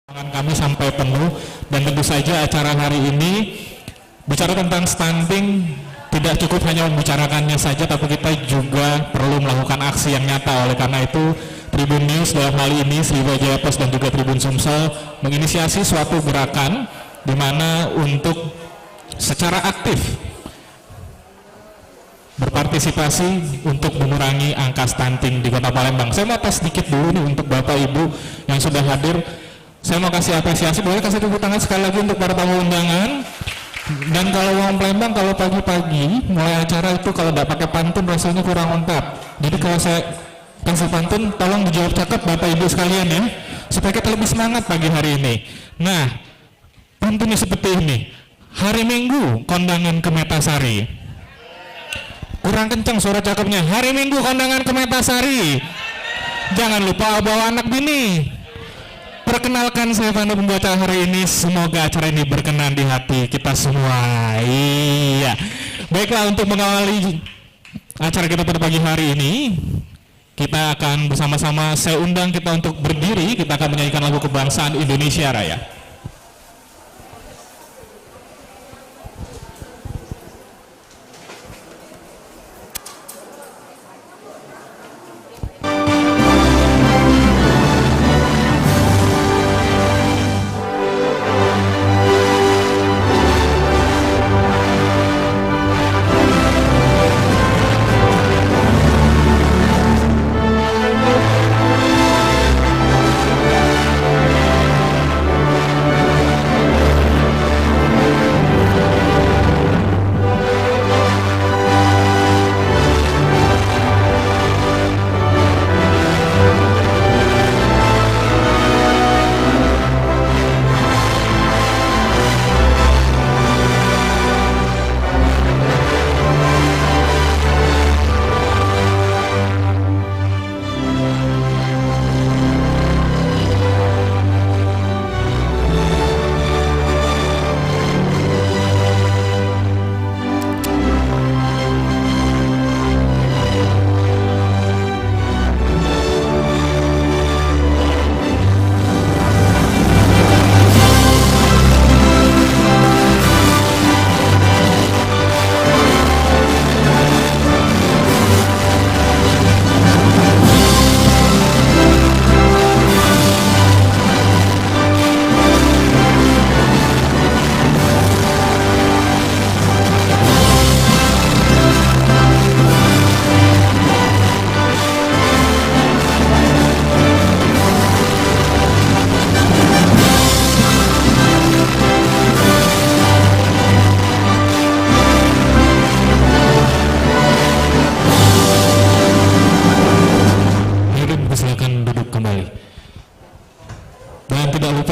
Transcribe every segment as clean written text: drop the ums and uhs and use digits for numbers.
Kami sampai penuh, dan tentu saja acara hari ini bicara tentang stunting tidak cukup hanya membicarakannya saja, tapi kita juga perlu melakukan aksi yang nyata. Oleh karena itu Tribun News dalam hal ini Sriwijaya Post dan juga Tribun Sumsel menginisiasi suatu gerakan di mana untuk secara aktif berpartisipasi untuk mengurangi angka stunting di Kota Palembang. Saya mau tes sedikit dulu nih untuk Bapak Ibu yang sudah hadir. Saya mau kasih apresiasi, boleh kasih tepuk tangan sekali lagi untuk para tamu undangan. Dan kalau orang Palembang, kalau pagi-pagi mulai acara itu kalau tidak pakai pantun rasanya kurang lengkap. Jadi kalau saya kasih pantun, tolong dijawab cakep Bapak Ibu sekalian ya, supaya kita lebih semangat pagi hari ini. Nah, pantunnya seperti ini. Hari Minggu kondangan ke Metasari. Kurang kencang suara cakepnya. Hari Minggu kondangan ke Metasari. Jangan lupa bawa anak bini. Perkenalkan, saya Pandu pembaca hari ini. Semoga acara ini berkenan di hati kita semua. Iya. Baiklah, untuk mengawali acara kita pada pagi hari ini, kita akan bersama-sama, saya undang kita untuk berdiri. Kita akan menyanyikan lagu kebangsaan Indonesia Raya.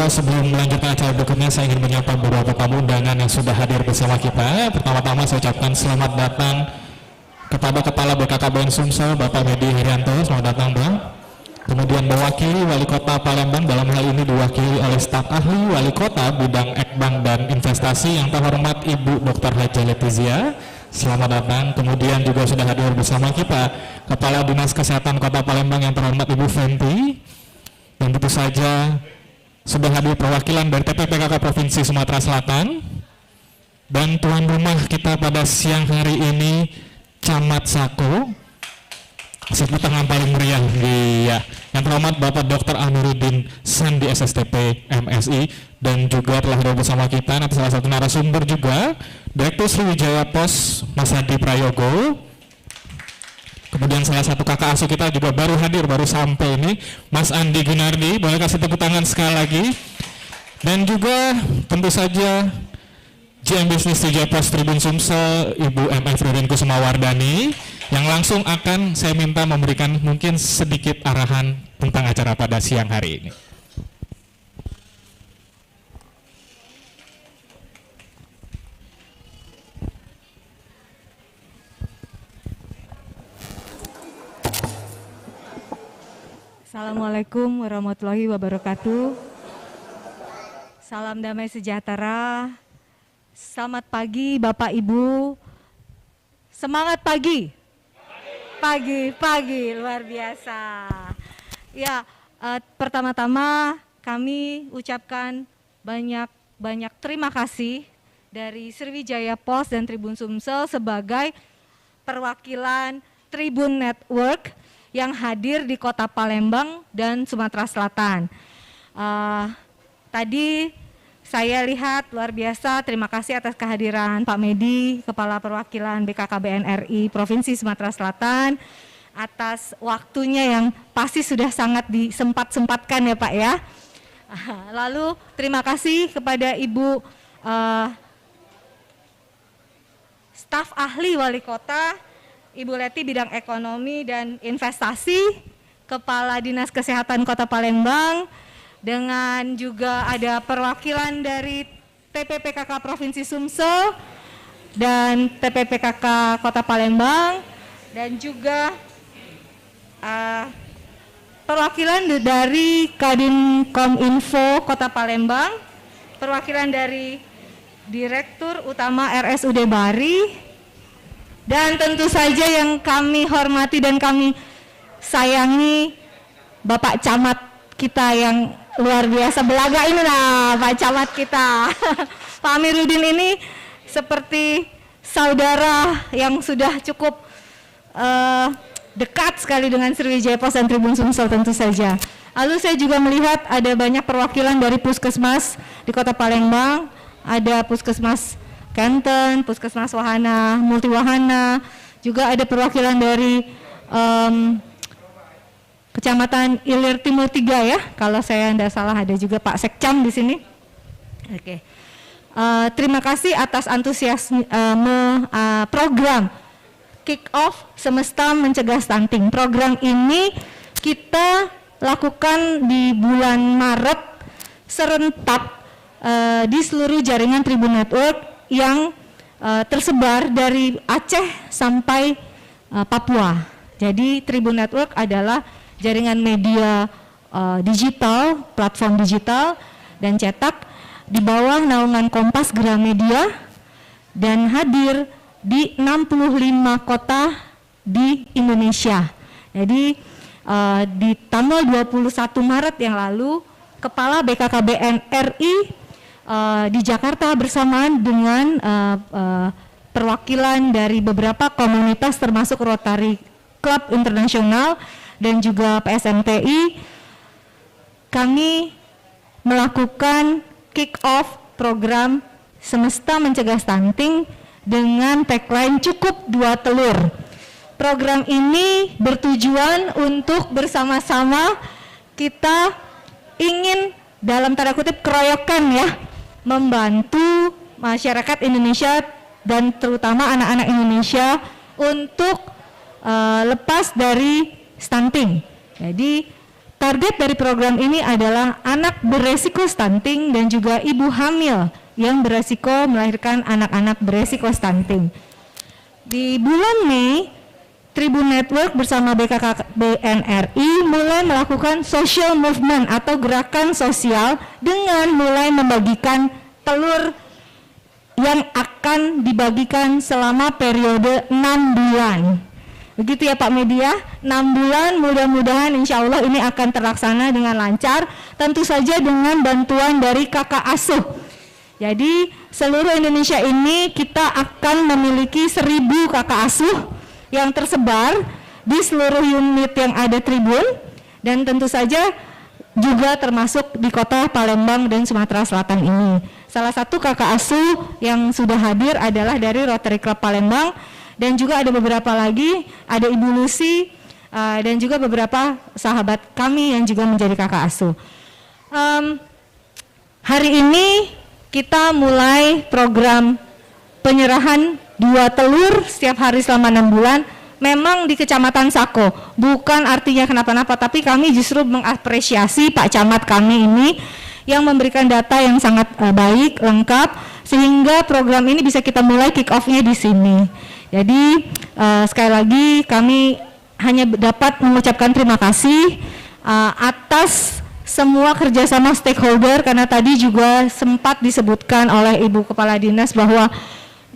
Sebelum melanjutkan acara berikutnya, saya ingin menyapa beberapa tamu undangan yang sudah hadir bersama kita. Pertama-tama saya ucapkan selamat datang kepada Kepala BKKBN Sumsel, Bapak Medi Herianto. Selamat datang, Bang. Kemudian mewakili Wali Kota Palembang, dalam hal ini diwakili oleh staf ahli Wali Kota bidang Ekbank dan Investasi yang terhormat Ibu Dr. Haja Letizia. Selamat datang. Kemudian juga sudah hadir bersama kita Kepala Dinas Kesehatan Kota Palembang yang terhormat Ibu Fenty. Dan tentu saja sudah hadir perwakilan dari TPPKK Provinsi Sumatera Selatan, dan tuan rumah kita pada siang hari ini Camat Sako, tepuk tangan paling meriah, iya, yang terhormat Bapak Dr. Amiruddin Sandi SSTP MSI, dan juga telah hadir bersama kita nanti salah satu narasumber juga Direktur Sriwijaya Post Mas Hadi Prayogo. Kemudian salah satu kakak asuh kita juga baru hadir, baru sampai ini, Mas Andi Gunardi, boleh kasih tepuk tangan sekali lagi. Dan juga tentu saja GM Bisnis Sriwijaya Post Tribun Sumsel, Ibu MF Ririn Kusumawardani, yang langsung akan saya minta memberikan mungkin sedikit arahan tentang acara pada siang hari ini. Assalamualaikum warahmatullahi wabarakatuh. Salam damai sejahtera. Selamat pagi Bapak Ibu. Semangat pagi. Pagi luar biasa. Ya, pertama-tama kami ucapkan banyak terima kasih dari Sriwijaya Pos dan Tribun Sumsel sebagai perwakilan Tribun Network yang hadir di Kota Palembang dan Sumatera Selatan. Tadi saya lihat luar biasa, terima kasih atas kehadiran Pak Medi, Kepala Perwakilan BKKBN RI Provinsi Sumatera Selatan, atas waktunya yang pasti sudah sangat disempat-sempatkan ya Pak ya. Lalu terima kasih kepada Ibu staf ahli Wali Kota, Ibu Leti bidang ekonomi dan investasi, Kepala Dinas Kesehatan Kota Palembang, dengan juga ada perwakilan dari TPPKK Provinsi Sumsel dan TPPKK Kota Palembang, dan juga perwakilan dari Kadinkominfo Kota Palembang, perwakilan dari Direktur Utama RSUD Bari, dan tentu saja yang kami hormati dan kami sayangi Bapak Camat kita yang luar biasa belaga ini lah, Pak Camat kita. Pak Amiruddin ini seperti saudara yang sudah cukup dekat sekali dengan Sriwijaya Pos dan Tribun Sumsel tentu saja. Lalu saya juga melihat ada banyak perwakilan dari Puskesmas di Kota Palembang, ada Puskesmas Kenten, Puskesmas Wahana, Multi Wahana, juga ada perwakilan dari Kecamatan Ilir Timur 3 ya, kalau saya tidak salah ada juga Pak Sekcam di sini. Oke. Terima kasih atas antusiasme program Kick Off Semesta Mencegah Stunting. Program ini kita lakukan di bulan Maret serentak di seluruh jaringan Tribun Network yang tersebar dari Aceh sampai Papua. Jadi Tribun Network adalah jaringan media digital, platform digital dan cetak di bawah naungan Kompas Gramedia dan hadir di 65 kota di Indonesia. Jadi di tanggal 21 Maret yang lalu, Kepala BKKBN RI di Jakarta bersamaan dengan perwakilan dari beberapa komunitas termasuk Rotary Club Internasional dan juga PSMTI, kami melakukan kick off program Semesta Mencegah Stunting dengan tagline cukup 2 telur. Program ini bertujuan untuk bersama-sama kita ingin dalam tanda kutip keroyokan ya, membantu masyarakat Indonesia dan terutama anak-anak Indonesia untuk lepas dari stunting. Jadi target dari program ini adalah anak beresiko stunting dan juga ibu hamil yang beresiko melahirkan anak-anak beresiko stunting. Di bulan Mei, Tribun Network bersama BKKBN RI mulai melakukan social movement atau gerakan sosial dengan mulai membagikan telur yang akan dibagikan selama periode 6 bulan. Begitu ya Pak Media, 6 bulan mudah-mudahan insya Allah ini akan terlaksana dengan lancar, tentu saja dengan bantuan dari kakak asuh. Jadi seluruh Indonesia ini kita akan memiliki 1000 kakak asuh yang tersebar di seluruh unit yang ada Tribun, dan tentu saja juga termasuk di Kota Palembang dan Sumatera Selatan ini. Salah satu kakak asuh yang sudah hadir adalah dari Rotary Club Palembang, dan juga ada beberapa lagi, ada Ibu Lucy dan juga beberapa sahabat kami yang juga menjadi kakak asuh. Hari ini kita mulai program penyerahan 2 telur setiap hari selama 6 bulan. Memang di Kecamatan Sako, bukan artinya kenapa-napa, tapi kami justru mengapresiasi Pak Camat kami ini yang memberikan data yang sangat baik, lengkap, sehingga program ini bisa kita mulai kick off-nya di sini. Jadi sekali lagi kami hanya dapat mengucapkan terima kasih atas semua kerjasama stakeholder, karena tadi juga sempat disebutkan oleh Ibu Kepala Dinas bahwa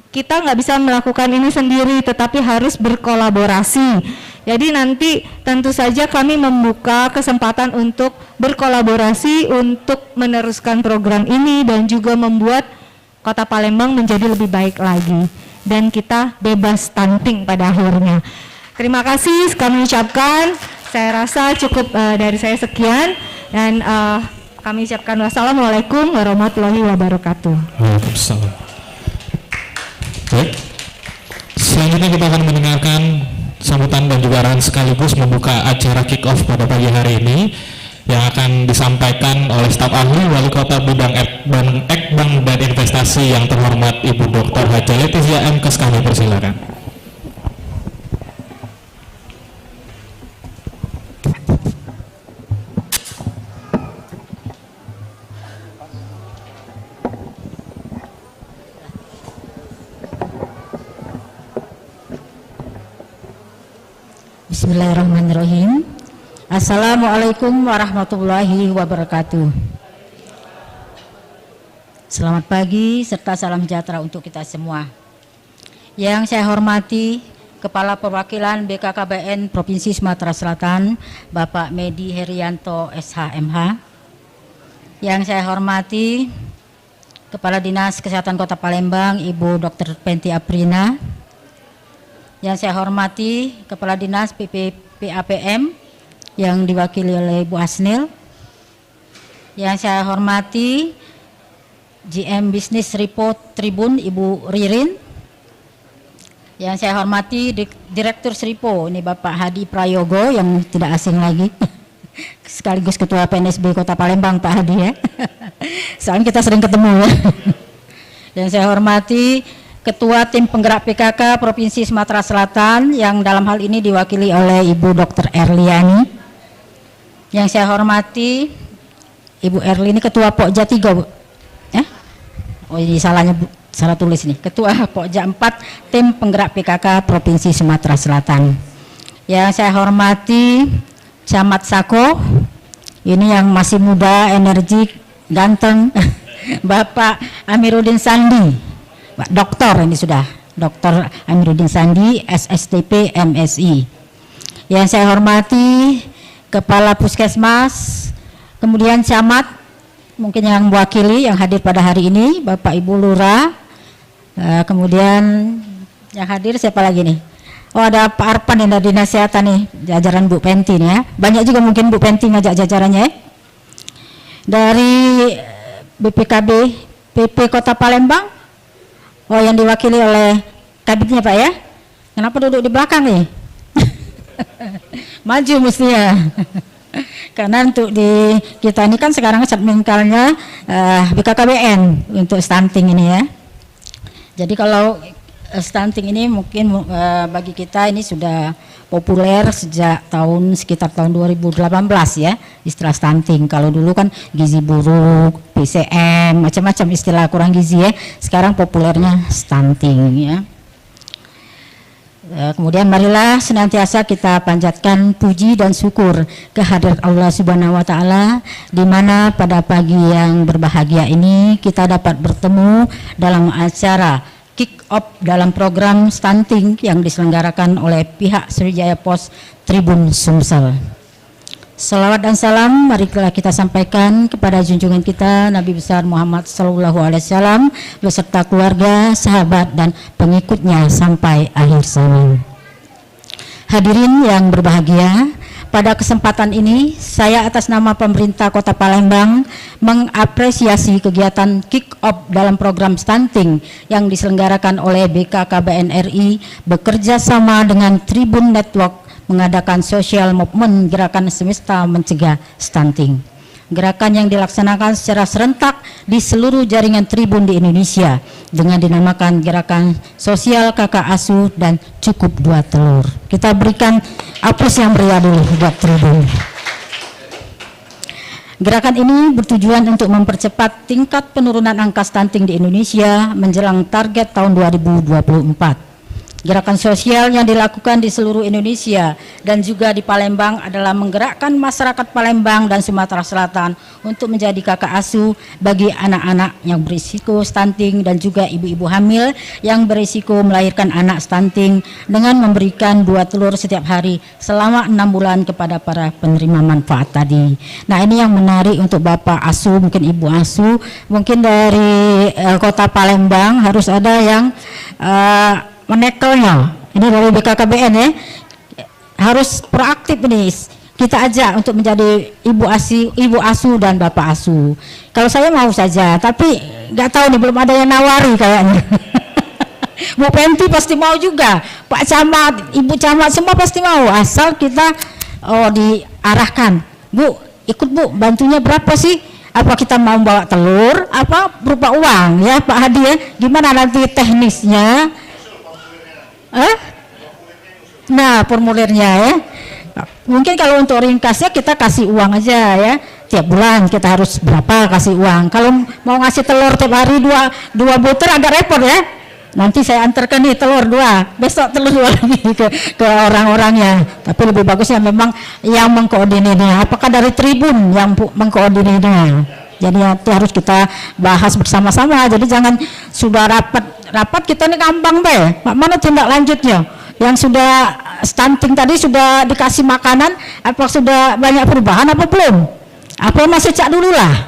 kita nggak bisa melakukan ini sendiri, tetapi harus berkolaborasi. Jadi nanti tentu saja kami membuka kesempatan untuk berkolaborasi untuk meneruskan program ini dan juga membuat Kota Palembang menjadi lebih baik lagi dan kita bebas stunting pada akhirnya. Terima kasih kami ucapkan. Saya rasa cukup dari saya sekian dan kami ucapkan wassalamualaikum warahmatullahi wabarakatuh. Waalaikumsalam. Baik. Selanjutnya kita akan mendengarkan sambutan dan juga arahan sekaligus membuka acara kick off pada pagi hari ini yang akan disampaikan oleh staf ahli Wali Kota Bidang Ekbank dan Investasi yang terhormat Ibu Dr. Haja Letizia M. Kami persilakan. Bismillahirrahmanirrahim. Assalamualaikum warahmatullahi wabarakatuh. Selamat pagi serta salam sejahtera untuk kita semua. Yang saya hormati Kepala Perwakilan BKKBN Provinsi Sumatera Selatan, Bapak Medi Herianto SHMH. Yang saya hormati Kepala Dinas Kesehatan Kota Palembang, Ibu Dr. Penti Aprina. Yang saya hormati Kepala Dinas PPAPM yang diwakili oleh Ibu Asnil. Yang saya hormati GM Business Report Tribun Ibu Ririn. Yang saya hormati Direktur Sripo, ini Bapak Hadi Prayogo yang tidak asing lagi. Sekaligus Ketua PNSB Kota Palembang Pak Hadi ya. Soalnya kita sering ketemu ya. Dan saya hormati Ketua Tim Penggerak PKK Provinsi Sumatera Selatan yang dalam hal ini diwakili oleh Ibu Dr. Erliani. Yang saya hormati Ibu Erli ini Ketua Pokja 3 Bu. Oh ini salah tulis nih. Ketua Pokja 4 Tim Penggerak PKK Provinsi Sumatera Selatan. Yang saya hormati Camat Sako. Ini yang masih muda, energik, ganteng. Bapak Amiruddin Sandi. Doktor ini sudah, Dr. Amiruddin Sandi, SSTP MSI. Yang saya hormati Kepala Puskesmas, kemudian Camat, mungkin yang mewakili yang hadir pada hari ini, Bapak Ibu Lurah, kemudian yang hadir siapa lagi nih? Oh ada Pak Arpan yang dari Dinas Kesehatan nih, jajaran Bu Penti nih ya. Banyak juga mungkin Bu Penti ngajak jajarannya ya. Dari BPKB PP Kota Palembang. Oh yang diwakili oleh kabitnya Pak ya. Kenapa duduk di belakang nih? Maju mestinya. Karena untuk di kita ini kan sekarang adminkalnya BKKBN untuk stunting ini ya. Jadi kalau stunting ini mungkin bagi kita ini sudah populer sejak sekitar tahun 2018 ya, istilah stunting. Kalau dulu kan gizi buruk, PCM, macam-macam istilah kurang gizi ya. Sekarang populernya stunting ya. Kemudian marilah senantiasa kita panjatkan puji dan syukur kehadirat Allah Subhanahu wa taala di mana pada pagi yang berbahagia ini kita dapat bertemu dalam acara kick off dalam program stunting yang diselenggarakan oleh pihak Sriwijaya Pos Tribun Sumsel. Salawat dan salam marilah kita sampaikan kepada junjungan kita Nabi besar Muhammad SAW beserta keluarga, sahabat dan pengikutnya sampai akhir zaman. Hadirin yang berbahagia, pada kesempatan ini saya atas nama pemerintah Kota Palembang mengapresiasi kegiatan kick off dalam program stunting yang diselenggarakan oleh BKKBN RI bekerja sama dengan Tribun Network mengadakan social movement gerakan semesta mencegah stunting. Gerakan yang dilaksanakan secara serentak di seluruh jaringan tribun di Indonesia dengan dinamakan gerakan sosial kakak asuh dan cukup 2 telur. Kita berikan aplaus yang meriah dulu buat tribun. Gerakan ini bertujuan untuk mempercepat tingkat penurunan angka stunting di Indonesia menjelang target tahun 2024. Gerakan sosial yang dilakukan di seluruh Indonesia dan juga di Palembang adalah menggerakkan masyarakat Palembang dan Sumatera Selatan untuk menjadi kakak asuh bagi anak-anak yang berisiko stunting dan juga ibu-ibu hamil yang berisiko melahirkan anak stunting dengan memberikan 2 telur setiap hari selama 6 bulan kepada para penerima manfaat tadi. Nah, ini yang menarik untuk Bapak asuh, mungkin Ibu asuh, mungkin dari Kota Palembang harus ada yang menekelnya. Ini dari BKKBN ya, harus proaktif ini, kita ajak untuk menjadi ibu asuh dan bapak asuh. Kalau saya mau saja, tapi nggak tahu nih, belum ada yang nawari kayaknya. Bu Penti pasti mau juga, Pak Camat, Ibu Camat semua pasti mau, asal kita diarahkan. Bu, ikut Bu, bantunya berapa sih? Apa kita mau bawa telur, apa berupa uang ya Pak Hadi ya? Gimana nanti teknisnya? Nah, formulirnya ya. Mungkin kalau untuk ringkasnya kita kasih uang aja ya. Tiap bulan kita harus berapa kasih uang. Kalau mau ngasih telur tiap hari dua butir agak repot ya. Nanti saya antarkan nih telur 2, besok telur 2 lagi ke orang-orangnya. Tapi lebih bagusnya memang yang mengkoordinirnya. Apakah dari tribun yang mengkoordinirnya? Jadi itu harus kita bahas bersama-sama. Jadi jangan sudah rapat kita ini gampang deh. Mana tindak lanjutnya? Yang sudah stunting tadi sudah dikasih makanan, apa sudah banyak perubahan apa belum? Apa masih cak dulu lah?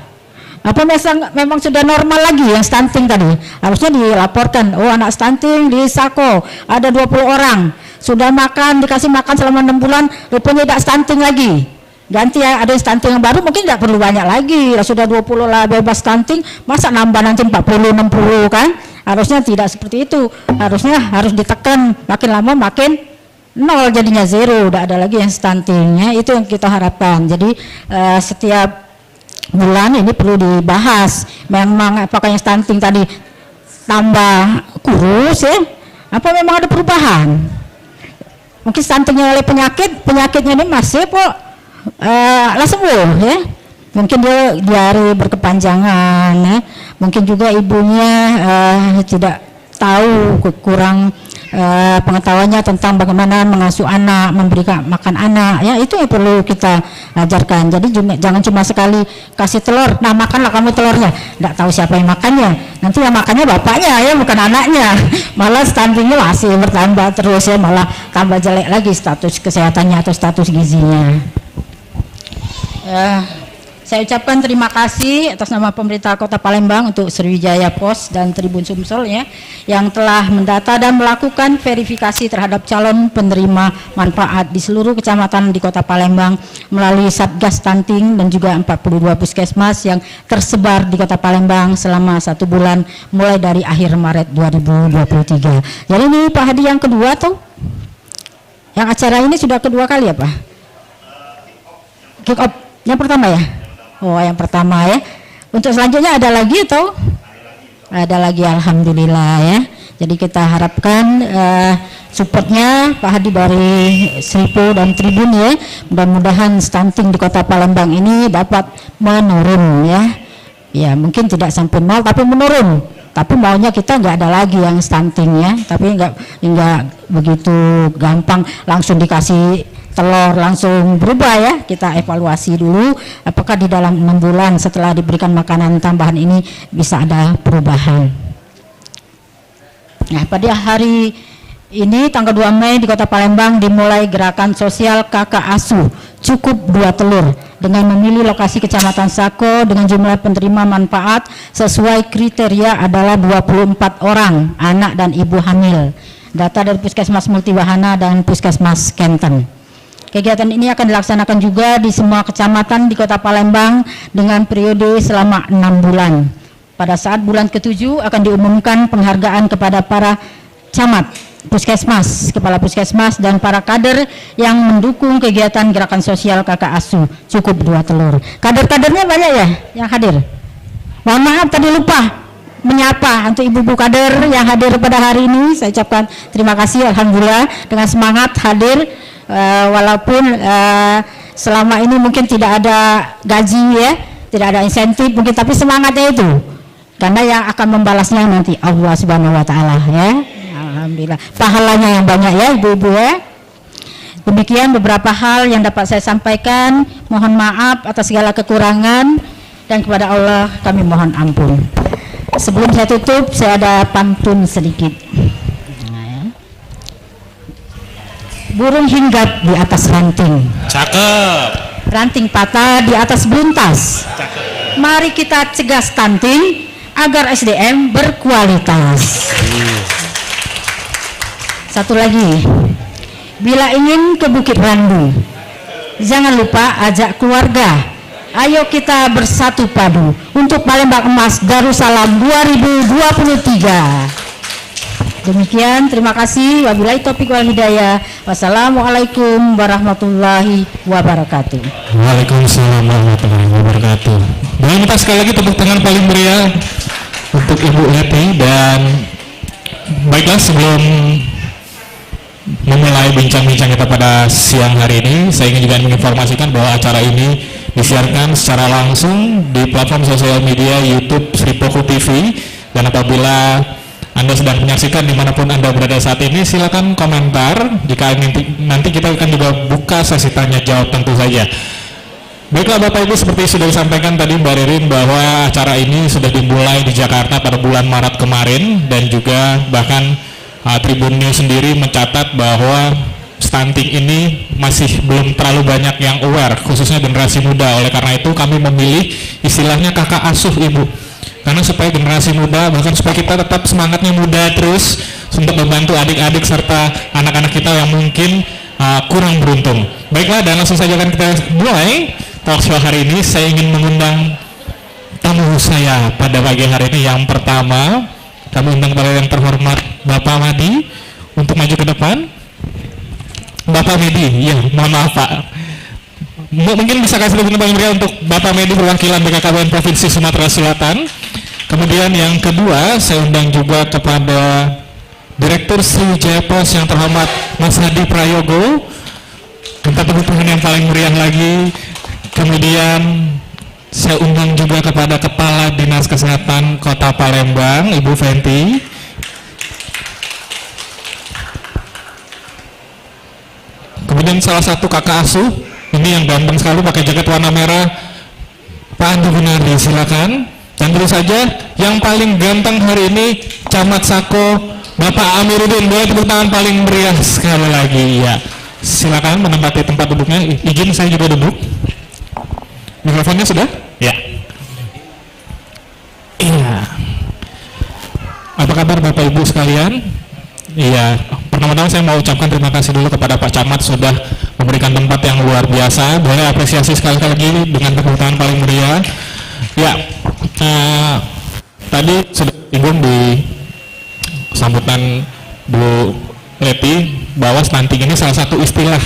Apa memang sudah normal lagi yang stunting tadi? Harusnya dilaporkan. Oh, anak stunting di Sako ada 20 orang. Sudah dikasih makan selama 6 bulan, rupanya tidak stunting lagi. Ganti ya, ada stunting yang baru mungkin nggak perlu banyak lagi, sudah 20 lah bebas stunting, masa nambah nanti 40-60 kan? Harusnya tidak seperti itu, harusnya harus ditekan, makin lama makin nol jadinya, zero, udah ada lagi yang stuntingnya. Itu yang kita harapkan. Jadi setiap bulan ini perlu dibahas, memang apakah yang stunting tadi tambah kurus ya, apa memang ada perubahan? Mungkin stuntingnya oleh penyakitnya ini masih kok lah sembuh ya, mungkin dia diare berkepanjangan ya. Mungkin juga ibunya tidak tahu, kurang pengetahuannya tentang bagaimana mengasuh anak, memberikan makan anak ya, itu yang perlu kita ajarkan. Jadi jangan cuma sekali kasih telur, nah makanlah kamu telurnya, nggak tahu siapa yang makannya, nanti yang makannya bapaknya ya, bukan anaknya. Malah stuntingnya masih bertambah terus ya, malah tambah jelek lagi status kesehatannya atau status gizinya. Saya ucapkan terima kasih atas nama pemerintah Kota Palembang untuk Sriwijaya Pos dan Tribun Sumsel ya, yang telah mendata dan melakukan verifikasi terhadap calon penerima manfaat di seluruh kecamatan di Kota Palembang melalui Satgas Stunting dan juga 42 puskesmas yang tersebar di Kota Palembang selama 1 bulan mulai dari akhir Maret 2023. Jadi ini Pak Hadi yang kedua tuh, yang acara ini sudah kedua kali ya Pak? Kick off yang pertama ya? Oh, yang pertama ya. Untuk selanjutnya ada lagi atau? Ada lagi, alhamdulillah ya. Jadi kita harapkan supportnya Pak Hadi dari Sripo dan Tribun ya. Mudah-mudahan stunting di Kota Palembang ini dapat menurun ya. Ya mungkin tidak sampai 0 tapi menurun. Tapi maunya kita nggak ada lagi yang stunting ya. Tapi nggak begitu gampang langsung dikasih telur langsung berubah ya. Kita evaluasi dulu apakah di dalam 6 bulan setelah diberikan makanan tambahan ini bisa ada perubahan. Nah, pada hari ini tanggal 2 Mei di Kota Palembang dimulai gerakan sosial kakak asuh cukup 2 telur dengan memilih lokasi Kecamatan Sako dengan jumlah penerima manfaat sesuai kriteria adalah 24 orang anak dan ibu hamil. Data dari Puskesmas Multiwahana dan Puskesmas Kenten. Kegiatan ini akan dilaksanakan juga di semua kecamatan di Kota Palembang dengan periode selama 6 bulan. Pada saat bulan ke-7 akan diumumkan penghargaan kepada para camat, puskesmas, kepala puskesmas dan para kader yang mendukung kegiatan gerakan sosial kakak asuh cukup 2 telur. Kader-kadernya banyak ya yang hadir. Mohon maaf tadi lupa menyapa untuk ibu-ibu kader yang hadir pada hari ini. Saya ucapkan terima kasih, alhamdulillah dengan semangat hadir. Walaupun selama ini mungkin tidak ada gaji ya, tidak ada insentif mungkin, tapi semangatnya itu karena yang akan membalasnya nanti Allah Subhanahu wa taala ya. Alhamdulillah. Pahalanya yang banyak ya ibu-ibu ya. Demikian beberapa hal yang dapat saya sampaikan. Mohon maaf atas segala kekurangan dan kepada Allah kami mohon ampun. Sebelum saya tutup, saya ada pantun sedikit. Burung hinggap di atas ranting. Cakep. Ranting patah di atas buntas. Cakep. Mari kita cegah stunting agar SDM berkualitas. Satu lagi, bila ingin ke Bukit Randu, jangan lupa ajak keluarga. Ayo kita bersatu padu untuk Palembang Emas Darussalam 2023. Demikian, terima kasih. Wabillahi taufiq wal hidayah. Wassalamualaikum warahmatullahi wabarakatuh. Waalaikumsalam warahmatullahi wabarakatuh. Boleh minta sekali lagi tepuk tangan paling meriah untuk Ibu Leti. Dan baiklah, sebelum memulai bincang-bincang kita pada siang hari ini, saya ingin juga menginformasikan bahwa acara ini disiarkan secara langsung di platform sosial media YouTube Sri Poku TV. Dan apabila Anda sedang menyaksikan dimanapun Anda berada saat ini, silakan komentar. Jika nanti kita akan juga buka sesi tanya jawab tentu saja. Baiklah Bapak Ibu, seperti sudah disampaikan tadi Mbak Ririn bahwa acara ini sudah dimulai di Jakarta pada bulan Maret kemarin, dan juga bahkan Tribun News sendiri mencatat bahwa stunting ini masih belum terlalu banyak yang aware, khususnya generasi muda. Oleh karena itu kami memilih istilahnya kakak asuh Ibu, karena supaya generasi muda, bahkan supaya kita tetap semangatnya muda terus untuk membantu adik-adik serta anak-anak kita yang mungkin kurang beruntung. Baiklah, dan langsung saja akan kita mulai talk show hari ini. Saya ingin mengundang tamu saya pada pagi hari ini. Yang pertama, kami undang kepada yang terhormat Bapak Madi untuk maju ke depan. Bapak Medi, ya mohon maaf Pak. Mungkin bisa kasih tepuk tangan meriah untuk Bapak Medi, perwakilan BKKBN Provinsi Sumatera Selatan. Kemudian yang kedua, saya undang juga kepada Direktur Sriwijaya Pos yang terhormat Mas Hadi Prayogo. Minta tepuk tangan yang paling meriah lagi. Kemudian saya undang juga kepada Kepala Dinas Kesehatan Kota Palembang, Ibu Fenty. Kemudian salah satu kakak asuh, ini yang ganteng sekali pakai jaket warna merah, Pak Andi Gunardi, silakan. Dan tentu saja yang paling ganteng hari ini, Camat Sako, Bapak Amiruddin. Boleh tepuk tangan paling meriah sekali lagi ya. Silakan menempati tempat duduknya. Izin saya juga duduk. Mikrofonnya sudah? Ya. Iya. Apa kabar Bapak Ibu sekalian? Iya. Pertama-tama saya mau ucapkan terima kasih dulu kepada Pak Camat sudah memberikan tempat yang luar biasa. Boleh apresiasi sekali lagi dengan tepuk tangan paling meriah. Ya, tadi sudah disinggung di sambutan Bu Leti bahwa stunting ini salah satu istilah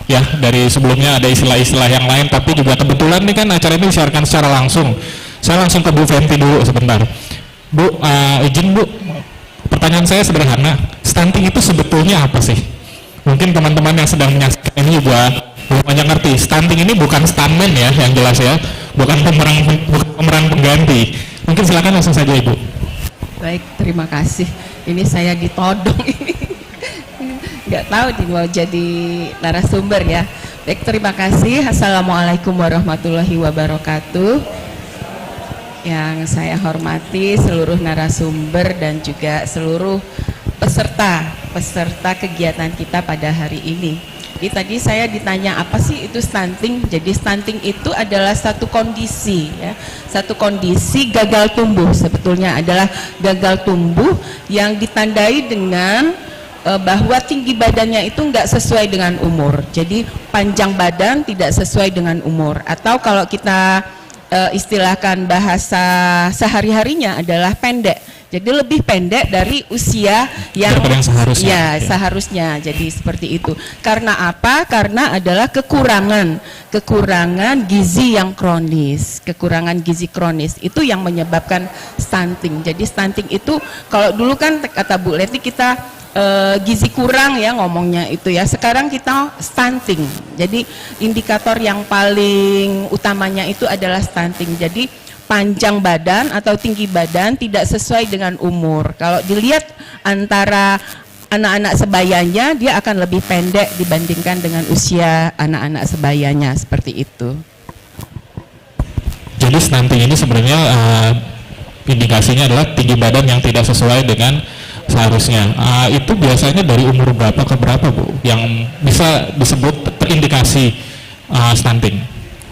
ya, dari sebelumnya ada istilah-istilah yang lain, tapi juga kebetulan nih kan acara ini disiarkan secara langsung. Saya langsung ke Bu Fenty dulu sebentar. Bu, izin Bu, pertanyaan saya sederhana, stunting itu sebetulnya apa sih? Mungkin teman-teman yang sedang menyaksikan ini juga belum banyak ngerti. Stunting ini bukan stuntman ya, yang jelas ya, bukan pemeran pengganti. Mungkin silakan langsung saja Ibu. Baik, terima kasih. Ini saya ditodong ini. Nggak tahu nih mau jadi narasumber ya. Baik, terima kasih. Assalamualaikum warahmatullahi wabarakatuh. Yang saya hormati seluruh narasumber dan juga seluruh peserta kegiatan kita pada hari ini. Jadi tadi saya ditanya apa sih itu stunting. Jadi stunting itu adalah satu kondisi ya, satu kondisi gagal tumbuh. Sebetulnya adalah gagal tumbuh yang ditandai dengan bahwa tinggi badannya itu enggak sesuai dengan umur. Jadi panjang badan tidak sesuai dengan umur, atau kalau kita istilahkan bahasa sehari-harinya adalah pendek. Jadi lebih pendek dari usia yang seharusnya. Ya, seharusnya. Jadi seperti itu. Karena apa? Karena adalah kekurangan gizi yang kronis. Kekurangan gizi kronis itu yang menyebabkan stunting. Jadi stunting itu kalau dulu kan kata Bu Leti kita gizi kurang ya ngomongnya itu ya. Sekarang kita stunting. Jadi indikator yang paling utamanya itu adalah stunting. Jadi panjang badan atau tinggi badan tidak sesuai dengan umur. Kalau dilihat antara anak-anak sebayanya dia akan lebih pendek dibandingkan dengan usia anak-anak sebayanya, seperti itu. Jadi stunting ini sebenarnya indikasinya adalah tinggi badan yang tidak sesuai dengan seharusnya. Itu biasanya dari umur berapa ke berapa, Bu, yang bisa disebut terindikasi stunting?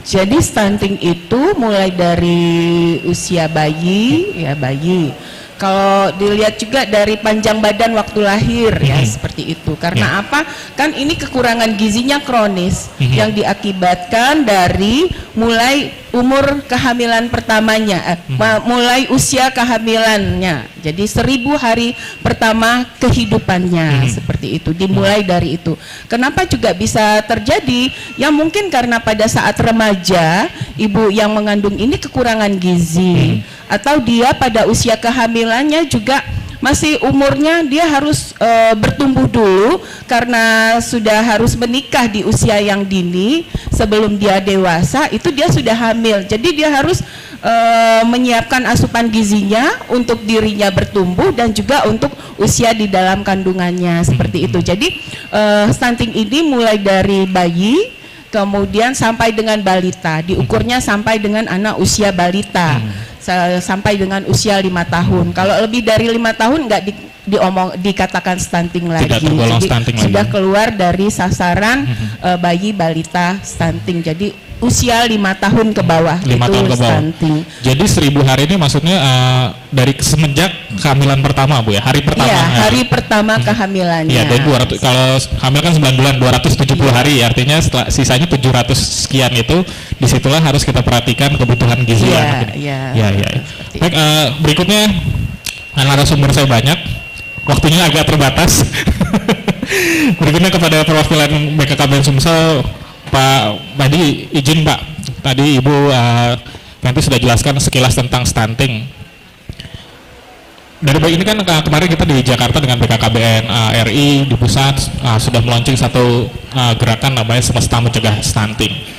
Jadi stunting itu mulai dari usia bayi, ya bayi. Kalau dilihat juga dari panjang badan waktu lahir, ya seperti itu. Karena apa? Kan ini kekurangan gizinya kronis yang diakibatkan dari mulai umur kehamilan pertamanya, mulai usia kehamilannya. Jadi 1000 hari pertama kehidupannya, seperti itu. Dimulai dari itu. Kenapa juga bisa terjadi? Ya mungkin karena pada saat remaja ibu yang mengandung ini kekurangan gizi, atau dia pada usia kehamilannya juga masih umurnya dia harus bertumbuh dulu karena sudah harus menikah di usia yang dini. Sebelum dia dewasa itu dia sudah hamil, jadi dia harus menyiapkan asupan gizinya untuk dirinya bertumbuh dan juga untuk usia di dalam kandungannya, seperti itu. Jadi stunting ini mulai dari bayi kemudian sampai dengan balita, diukurnya sampai dengan anak usia balita, sampai dengan usia 5 tahun. Kalau lebih dari 5 tahun nggak dikatakan stunting lagi. Tergolong stunting lagi. Sudah keluar dari sasaran bayi balita stunting. Jadi usia 5 tahun ke bawah 5 tahun ke bawah. Stunting. Jadi 1000 hari ini maksudnya dari semenjak kehamilan pertama, Bu, ya, hari pertama. Iya, hari pertama kehamilannya. Iya, dari 200, kalau hamil kan 9 bulan 270 hari, artinya setelah sisanya 700 sekian itu, disitulah harus kita perhatikan kebutuhan gizi anak ini. Iya. Baik, berikutnya narasumber saya banyak, waktunya agak terbatas. Berikutnya kepada perwakilan BKKBN Sumsel, Pak Madi, izin Pak, tadi Ibu nanti sudah jelaskan sekilas tentang stunting. Dari baik ini kan kemarin kita di Jakarta dengan BKKBN RI di pusat sudah meluncurkan satu gerakan namanya Semesta Mencegah Stunting.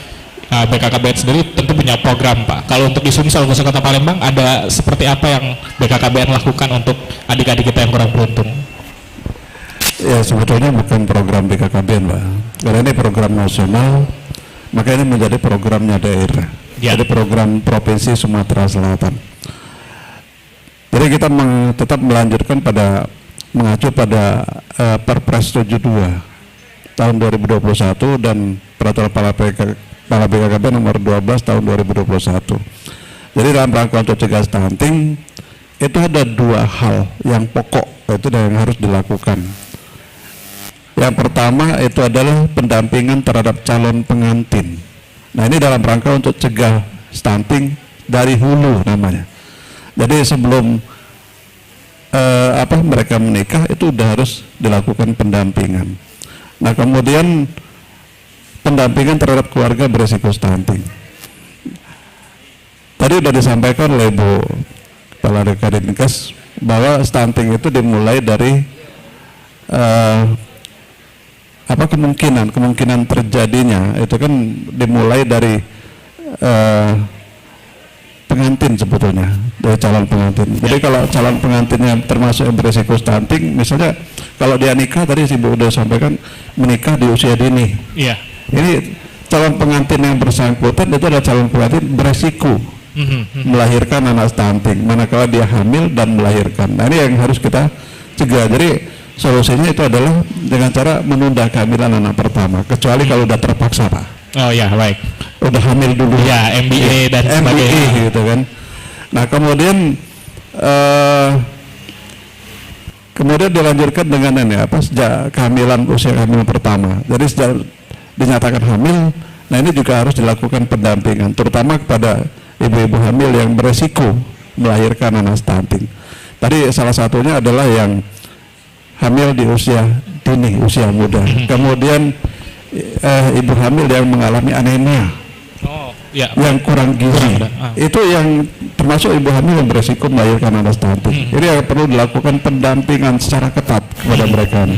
BKKBN sendiri tentu punya program, Pak. Kalau untuk di Sumsel, khususnya Kota Palembang, ada seperti apa yang BKKBN lakukan untuk adik-adik kita yang kurang beruntung? Ya, sebetulnya bukan program BKKBN, Pak. Karena ini program nasional, maka ini menjadi programnya daerah. Ya. Jadi program Provinsi Sumatera Selatan. Jadi kita tetap melanjutkan mengacu pada Perpres 72 tahun 2021 dan Peraturan Kepala BKKBN nomor 12 tahun 2021. Jadi dalam rangka untuk cegah stunting itu ada 2 hal yang pokok itu yang harus dilakukan. Yang pertama itu adalah pendampingan terhadap calon pengantin. Nah, ini dalam rangka untuk cegah stunting dari hulu namanya. Jadi sebelum mereka menikah itu sudah harus dilakukan pendampingan. Nah, kemudian pendampingan terhadap keluarga berisiko stunting. Tadi sudah disampaikan oleh Bu Kepala Dekadinkes bahwa stunting itu dimulai dari kemungkinan terjadinya itu kan dimulai dari pengantin, sebetulnya dari calon pengantin. Jadi kalau calon pengantinnya termasuk yang berisiko stunting, misalnya kalau dia nikah, tadi Ibu sudah sampaikan menikah di usia dini. Iya. Ini calon pengantin yang bersangkutan itu adalah calon pengantin beresiko melahirkan anak stunting, manakala dia hamil dan melahirkan. Nah, ini yang harus kita cegah. Jadi solusinya itu adalah dengan cara menunda kehamilan anak pertama, kecuali kalau udah terpaksa, Pak. Oh ya, baik. Udah hamil dulu. Ya, MBA dan sebagainya. gitu kan. Nah, kemudian dilanjutkan dengan sejak kehamilan, usia kehamilan pertama. Jadi sejak dinyatakan hamil, nah ini juga harus dilakukan pendampingan, terutama kepada ibu-ibu hamil yang beresiko melahirkan anak stunting. Tadi salah satunya adalah yang hamil di usia dini, usia muda. Kemudian ibu hamil yang mengalami anemia, yang kurang gizi, itu yang termasuk ibu hamil yang beresiko melahirkan anak stunting. Ini yang perlu dilakukan pendampingan secara ketat kepada mereka.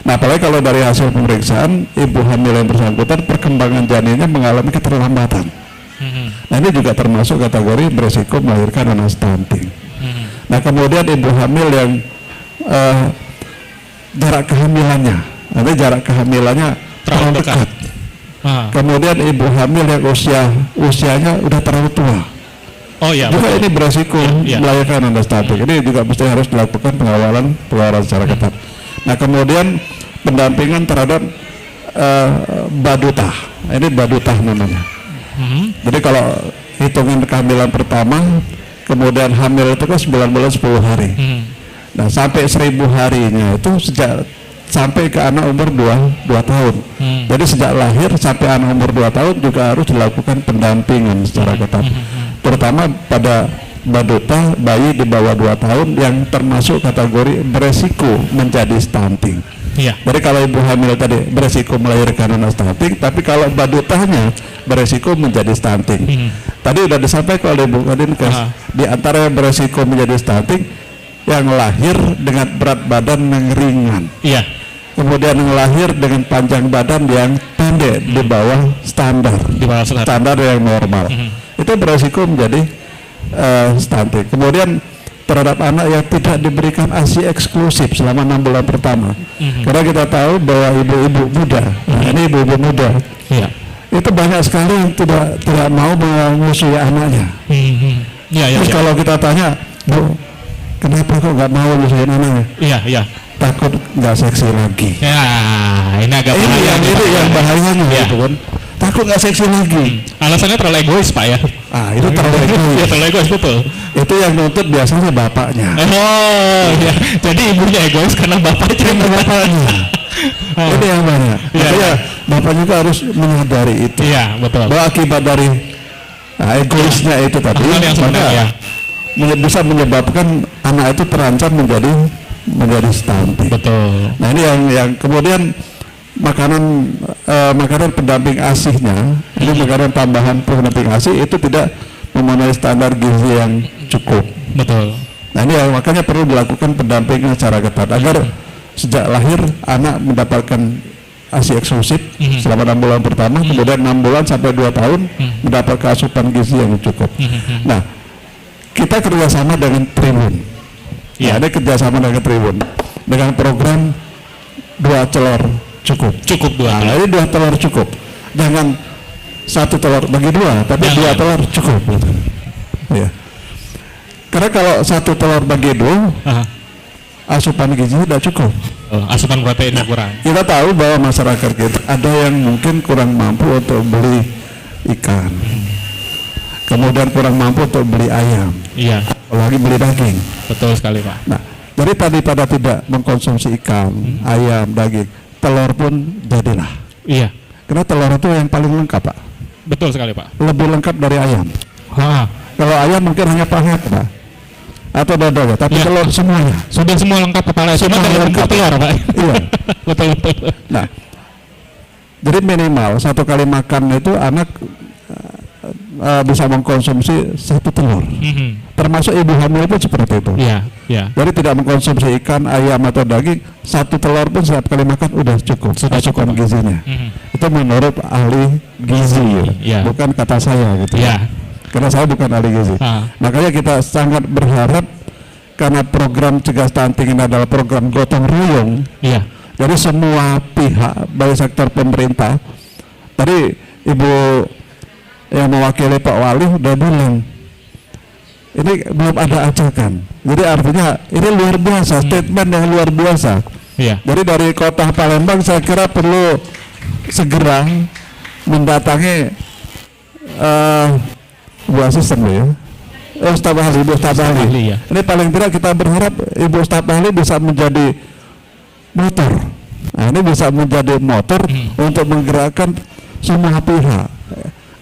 Nah, apalagi kalau dari hasil pemeriksaan ibu hamil yang bersangkutan perkembangan janinnya mengalami keterlambatan. Nah, ini juga termasuk kategori beresiko melahirkan anak stunting. Nah, kemudian ibu hamil yang jarak kehamilannya. Nanti jarak kehamilannya terlalu dekat. Kemudian ibu hamil yang usianya udah terlalu tua. Oh iya. Juga Betul. ini beresiko melahirkan anak stunting. Ini juga mesti harus dilakukan pengawalan secara ketat. Nah, kemudian pendampingan terhadap badutah. Ini badutah namanya. Jadi kalau hitungan kehamilan pertama, kemudian hamil itu kan 9 bulan 10 hari. Nah, sampai 1000 harinya itu sampai ke anak umur 2 tahun. Jadi sejak lahir sampai anak umur 2 tahun juga harus dilakukan pendampingan secara ketat. Terutama pada baduta bayi di bawah 2 tahun yang termasuk kategori beresiko menjadi stunting. Iya. Jadi kalau ibu hamil tadi beresiko melahirkan anak stunting, tapi kalau badutanya beresiko menjadi stunting. Tadi sudah disampaikan oleh Bu Kadinkes, di antara yang beresiko menjadi stunting yang lahir dengan berat badan yang ringan. Iya. Kemudian yang lahir dengan panjang badan yang pendek di bawah standar. Di bawah standar yang normal. Itu beresiko menjadi stunting. Kemudian terhadap anak yang tidak diberikan ASI eksklusif selama 6 bulan pertama. Karena kita tahu bahwa ibu-ibu muda, nah ini ibu-ibu muda, itu banyak sekali yang tidak mau menyusui anaknya. Terus kalau kita tanya, Bu, kenapa kok nggak mau menyusui anaknya? Iya. Takut nggak seksi lagi. Ya, ini agak ini yang bahayanya, ya. gitu kan. Takut nggak seksi lagi. Alasannya terlalu egois, Pak ya. Itu terlalu egois. Ya, terlalu egois, betul. Itu yang nuntut biasanya bapaknya. Oh, ya. Jadi ibunya egois karena bapaknya. Ini yang banyak. Makanya bapak juga harus menyadari itu. Iya, betul. Bahwa akibat dari egoisnya itu tadi, yang sebenarnya bisa menyebabkan anak itu terancam menjadi stunting. Betul. Nah, ini yang kemudian makanan pendamping ASI-nya, ini makanan tambahan pendamping ASI itu tidak memenuhi standar gizi yang cukup. Betul. Nah, ini makanya perlu dilakukan pendampingan secara ketat agar sejak lahir anak mendapatkan ASI eksklusif selama 6 bulan pertama, kemudian 6 bulan sampai 2 tahun mendapatkan asupan gizi yang cukup. Nah, kita kerjasama dengan Tribun. Ya, ada kerjasama dengan Tribun dengan program 2 telur cukup. Cukup 2 telur. Nah, ini 2 telur cukup. Jangan 1 telur bagi 2, tapi 2 telur cukup. Gitu. Ya. Karena kalau 1 telur bagi 2, asupan gizi tidak cukup. Asupan proteinnya kurang. Kita tahu bahwa masyarakat kita ada yang mungkin kurang mampu untuk beli ikan, kemudian kurang mampu untuk beli ayam, apalagi beli daging. Betul sekali, Pak. Nah, jadi daripada tidak mengkonsumsi ikan, ayam, daging, telur pun jadilah. Iya. Karena telur itu yang paling lengkap, Pak. Betul sekali, Pak. Lebih lengkap dari ayam. Kalau ayam mungkin hanya pahat, Pak, atau dada, tapi telur semuanya. Sudah semua lengkap kepala. Cuma dalam bentuk telur, Pak. Iya. Betul. Nah, jadi minimal 1 kali makan itu anak bisa mengkonsumsi 1 telur. Termasuk ibu hamil pun seperti itu. Iya. Jadi tidak mengkonsumsi ikan, ayam atau daging, 1 telur pun setiap kali makan udah cukup. Sudah cukup gizinya. Itu menurut ahli gizi, bukan kata saya gitu. Karena saya bukan ahli gizi. Makanya kita sangat berharap karena program cegah stunting ini adalah program gotong royong. Jadi semua pihak, baik sektor pemerintah. Tadi Ibu yang mewakili Pak Wali udah bilang ini belum ada ajakan. Jadi artinya ini luar biasa, statement yang luar biasa. Jadi dari Kota Palembang saya kira perlu segera mendatangi Bu Asisten ya, staf ahli, Ibu staf ahli. Ini paling tidak kita berharap Ibu staf ahli bisa menjadi motor. Nah, ini bisa menjadi motor untuk menggerakkan semua pihak.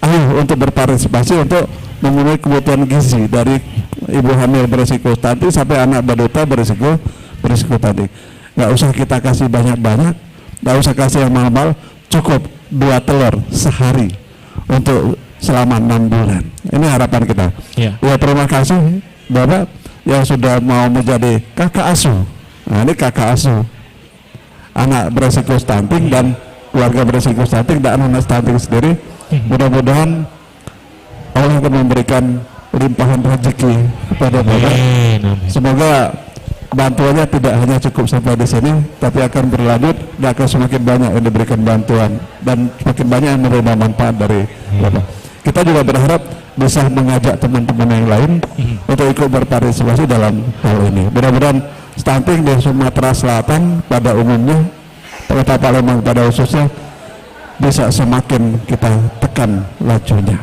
Ayo untuk berpartisipasi untuk memenuhi kebutuhan gizi dari ibu hamil berisiko stunting sampai anak balita berisiko stunting. Nggak usah kita kasih banyak-banyak, nggak usah kasih yang mahal-mahal, cukup 2 telur sehari untuk selama 6 bulan. Ini harapan kita. Ya, terima kasih Bapak yang sudah mau menjadi kakak asuh. Nah, ini kakak asuh anak beresiko stunting dan keluarga beresiko stunting dan anak stunting sendiri. Mudah-mudahan Allah akan memberikan limpahan rezeki kepada Bapak. Semoga bantuannya tidak hanya cukup sampai di sini, tapi akan berlanjut dan akan semakin banyak yang diberikan bantuan dan semakin banyak yang menerima manfaat dari Bapak. Kita juga berharap bisa mengajak teman-teman yang lain untuk ikut berpartisipasi dalam hal ini. Mudah-mudahan stunting di Sumatera Selatan pada umumnya, Kota Palembang pada khususnya, bisa semakin kita tekan lajunya.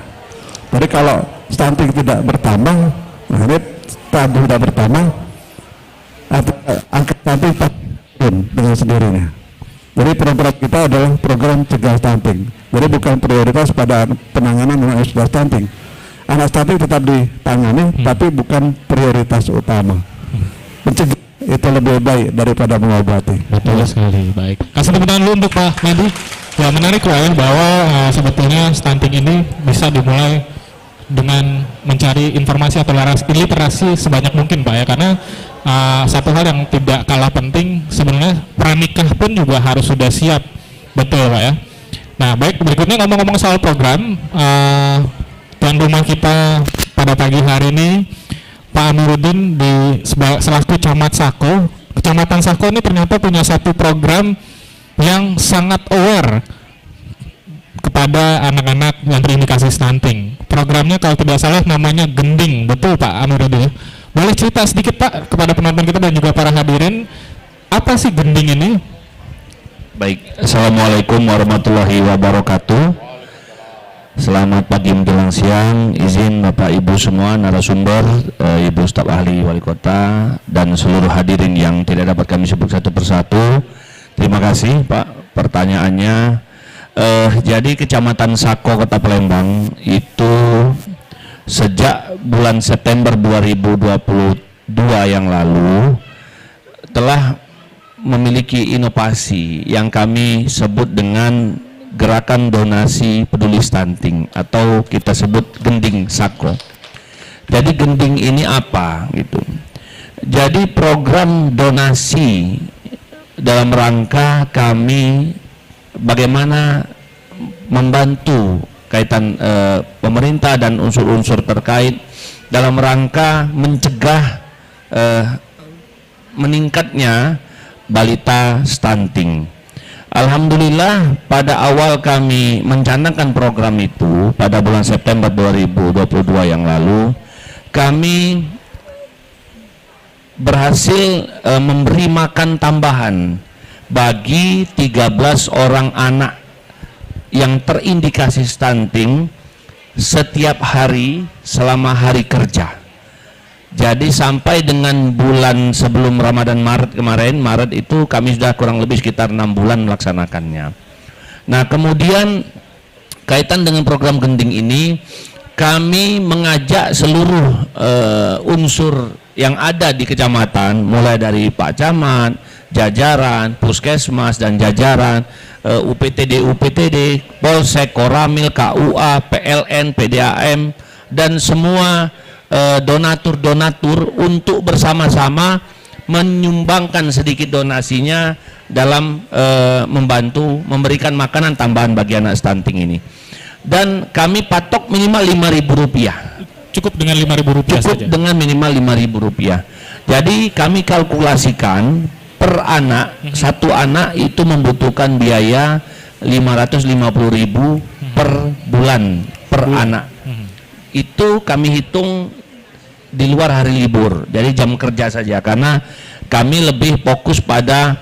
Jadi kalau stunting tidak bertambah, nah ini stunting tidak bertambah, angka stunting turun dengan sendirinya. Jadi program kita adalah program cegah stunting. Jadi bukan prioritas pada penanganan anak yang sudah stunting. Anak stunting tetap ditangani, tapi bukan prioritas utama. Mencegah itu lebih baik daripada mengobati. Betul sekali, baik. Kasih tepuk tangan dulu untuk Pak Medi. Ya menarik Pak ya, bahwa sebetulnya stunting ini bisa dimulai dengan mencari informasi atau literasi sebanyak mungkin Pak ya, karena satu hal yang tidak kalah penting sebenarnya pranikah pun juga harus sudah siap, betul Pak ya. Nah baik, berikutnya ngomong-ngomong soal program, tuan rumah kita pada pagi hari ini Pak Amiruddin selaku Camat Sako, Kecamatan Sako ini ternyata punya satu program yang sangat aware kepada anak-anak yang terindikasi stunting. Programnya kalau tidak salah namanya Gending, betul Pak Amiruddin? Boleh cerita sedikit Pak kepada penonton kita dan juga para hadirin, apa sih Gending ini? Baik, Assalamualaikum warahmatullahi wabarakatuh. Selamat pagi menjelang siang, izin Bapak Ibu semua narasumber, Ibu Staf Ahli Wali Kota dan seluruh hadirin yang tidak dapat kami sebut satu persatu. Terima kasih Pak pertanyaannya. Jadi Kecamatan Sako Kota Palembang itu sejak bulan September 2022 yang lalu telah memiliki inovasi yang kami sebut dengan Gerakan Donasi Peduli Stunting atau kita sebut Gending Sako. Jadi Gending ini apa gitu? Jadi program donasi dalam rangka kami bagaimana membantu kaitan pemerintah dan unsur-unsur terkait dalam rangka mencegah meningkatnya balita stunting. Alhamdulillah pada awal kami mencanangkan program itu pada bulan September 2022 yang lalu, kami berhasil memberi makan tambahan bagi 13 orang anak yang terindikasi stunting setiap hari selama hari kerja. Jadi sampai dengan bulan sebelum Ramadan Maret kemarin, Maret itu kami sudah kurang lebih sekitar 6 bulan melaksanakannya. Nah kemudian kaitan dengan program Gending ini, kami mengajak seluruh unsur yang ada di kecamatan, mulai dari Pak Camat, jajaran, Puskesmas dan jajaran, UPTD, Polsek, Koramil, KUA, PLN, PDAM, dan semua donatur-donatur untuk bersama-sama menyumbangkan sedikit donasinya dalam membantu memberikan makanan tambahan bagi anak stunting ini. Dan kami patok minimal Rp5.000. Cukup dengan Rp5.000 cukup saja? Dengan minimal Rp5.000. Jadi kami kalkulasikan per anak, satu anak itu membutuhkan biaya Rp550.000 per bulan per anak. Itu kami hitung di luar hari libur, jadi jam kerja saja, karena kami lebih fokus pada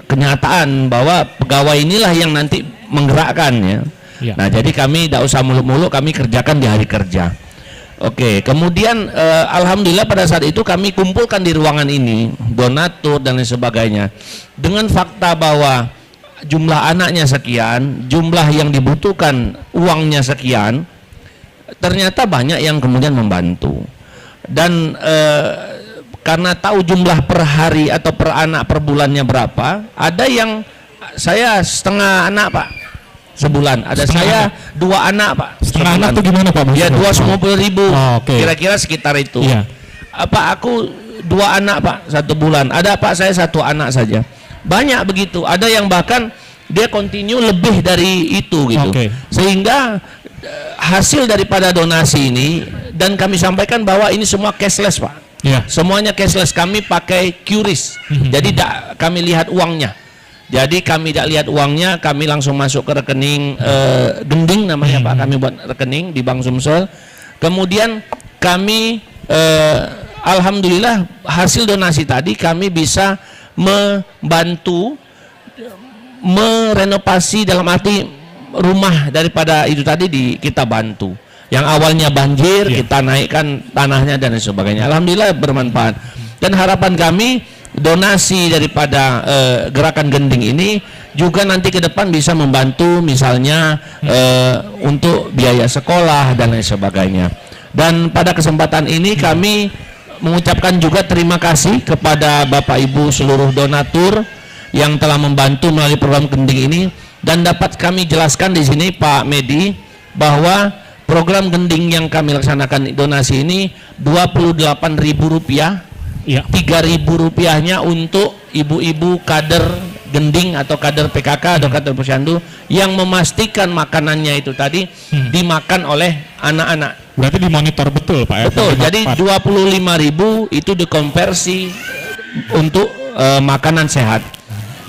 kenyataan bahwa pegawai inilah yang nanti menggerakkan ya. Nah jadi kami tidak usah muluk-muluk, kami kerjakan di hari kerja. Oke, kemudian alhamdulillah pada saat itu kami kumpulkan di ruangan ini donatur dan lain sebagainya dengan fakta bahwa jumlah anaknya sekian, jumlah yang dibutuhkan uangnya sekian. Ternyata banyak yang kemudian membantu, dan karena tahu jumlah per hari atau per anak per bulannya berapa, ada yang saya setengah anak Pak sebulan, ada setengah saya anak. 2 anak Pak Setengah sebulan. anak tuh gimana Pak? Ya 250.000 kira-kira sekitar itu. Apa aku 2 anak Pak 1 bulan, ada Pak saya 1 anak saja, banyak begitu. Ada yang bahkan dia continue lebih dari itu gitu. Sehingga hasil daripada donasi ini, dan kami sampaikan bahwa ini semua cashless Pak, Iya. Semuanya cashless, kami pakai QRIS. Jadi kami lihat uangnya. Jadi kami tidak lihat uangnya, kami langsung masuk ke rekening gending namanya Pak. Kami buat rekening di Bank Sumsel. Kemudian kami alhamdulillah hasil donasi tadi kami bisa membantu merenovasi, dalam arti rumah daripada itu tadi kita bantu. Yang awalnya banjir, kita naikkan tanahnya dan sebagainya. Alhamdulillah bermanfaat. Dan harapan kami donasi daripada gerakan gending ini juga nanti ke depan bisa membantu misalnya untuk biaya sekolah dan lain sebagainya. Dan pada kesempatan ini kami mengucapkan juga terima kasih kepada Bapak Ibu seluruh donatur yang telah membantu melalui program gending ini. Dan dapat kami jelaskan di sini Pak Medi bahwa program gending yang kami laksanakan donasi ini Rp28.000, Iya. Rp3.000 untuk ibu-ibu kader gending atau kader PKK atau kader posyandu yang memastikan makanannya itu tadi dimakan oleh anak-anak. Berarti dimonitor betul Pak ya? Betul, jadi 25.000 itu dikonversi untuk makanan sehat.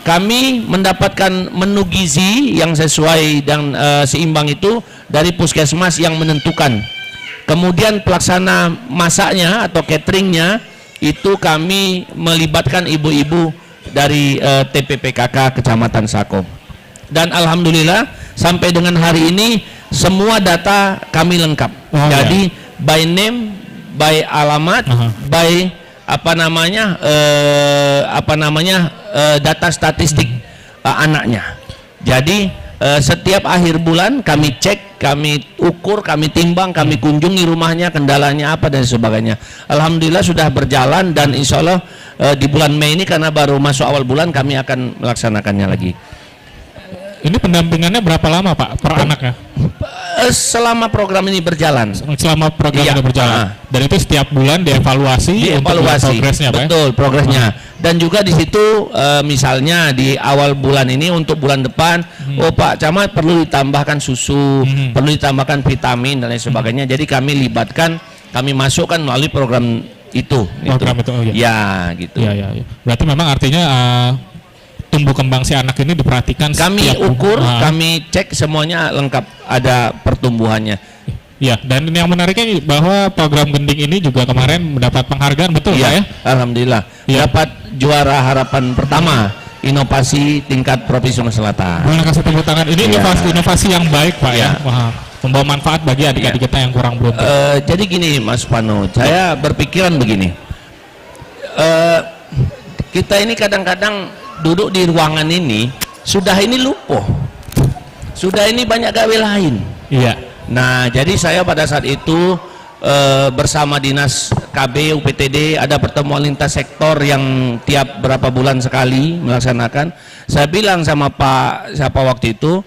Kami mendapatkan menu gizi yang sesuai dan seimbang itu dari puskesmas yang menentukan. Kemudian pelaksana masaknya atau cateringnya itu kami melibatkan ibu-ibu dari TPPKK Kecamatan Sako. Dan alhamdulillah sampai dengan hari ini semua data kami lengkap. Jadi by name, by alamat, by data statistik anaknya. Jadi setiap akhir bulan kami cek, kami ukur, kami timbang, kami kunjungi rumahnya, kendalanya apa dan sebagainya. Alhamdulillah sudah berjalan dan insya Allah di bulan Mei ini karena baru masuk awal bulan kami akan melaksanakannya lagi. Ini pendampingannya berapa lama Pak per anaknya? Selama program ini berjalan. Selama program ini berjalan. Dan itu setiap bulan dievaluasi untuk progresnya Pak. Betul, progresnya. Dan juga di situ misalnya di awal bulan ini untuk bulan depan, oh Pak Camat perlu ditambahkan susu, perlu ditambahkan vitamin dan lain sebagainya. Jadi kami libatkan, kami masukkan melalui program itu. Program itu, oh, ya gitu. Ya. Berarti memang artinya tumbuh kembang si anak ini diperhatikan. Kami ukur, kami cek semuanya lengkap, ada pertumbuhannya. Ya, dan yang menariknya bahwa program gending ini juga kemarin mendapat penghargaan, betul Pak ya? Alhamdulillah. Dapat juara harapan pertama inovasi tingkat Provinsi Sumatera Selatan. Boleh kasih tepuk tangan. Ini inovasi yang baik Pak ya. Wah, membawa manfaat bagi adik-adik kita yang kurang beruntung. Jadi gini Mas Pano, saya berpikiran begini. Kita ini kadang-kadang duduk di ruangan ini sudah ini lupa, sudah ini banyak gawe lain. Iya. Nah jadi saya pada saat itu bersama dinas KB UPTD ada pertemuan lintas sektor yang tiap berapa bulan sekali melaksanakan. Saya bilang sama Pak siapa waktu itu,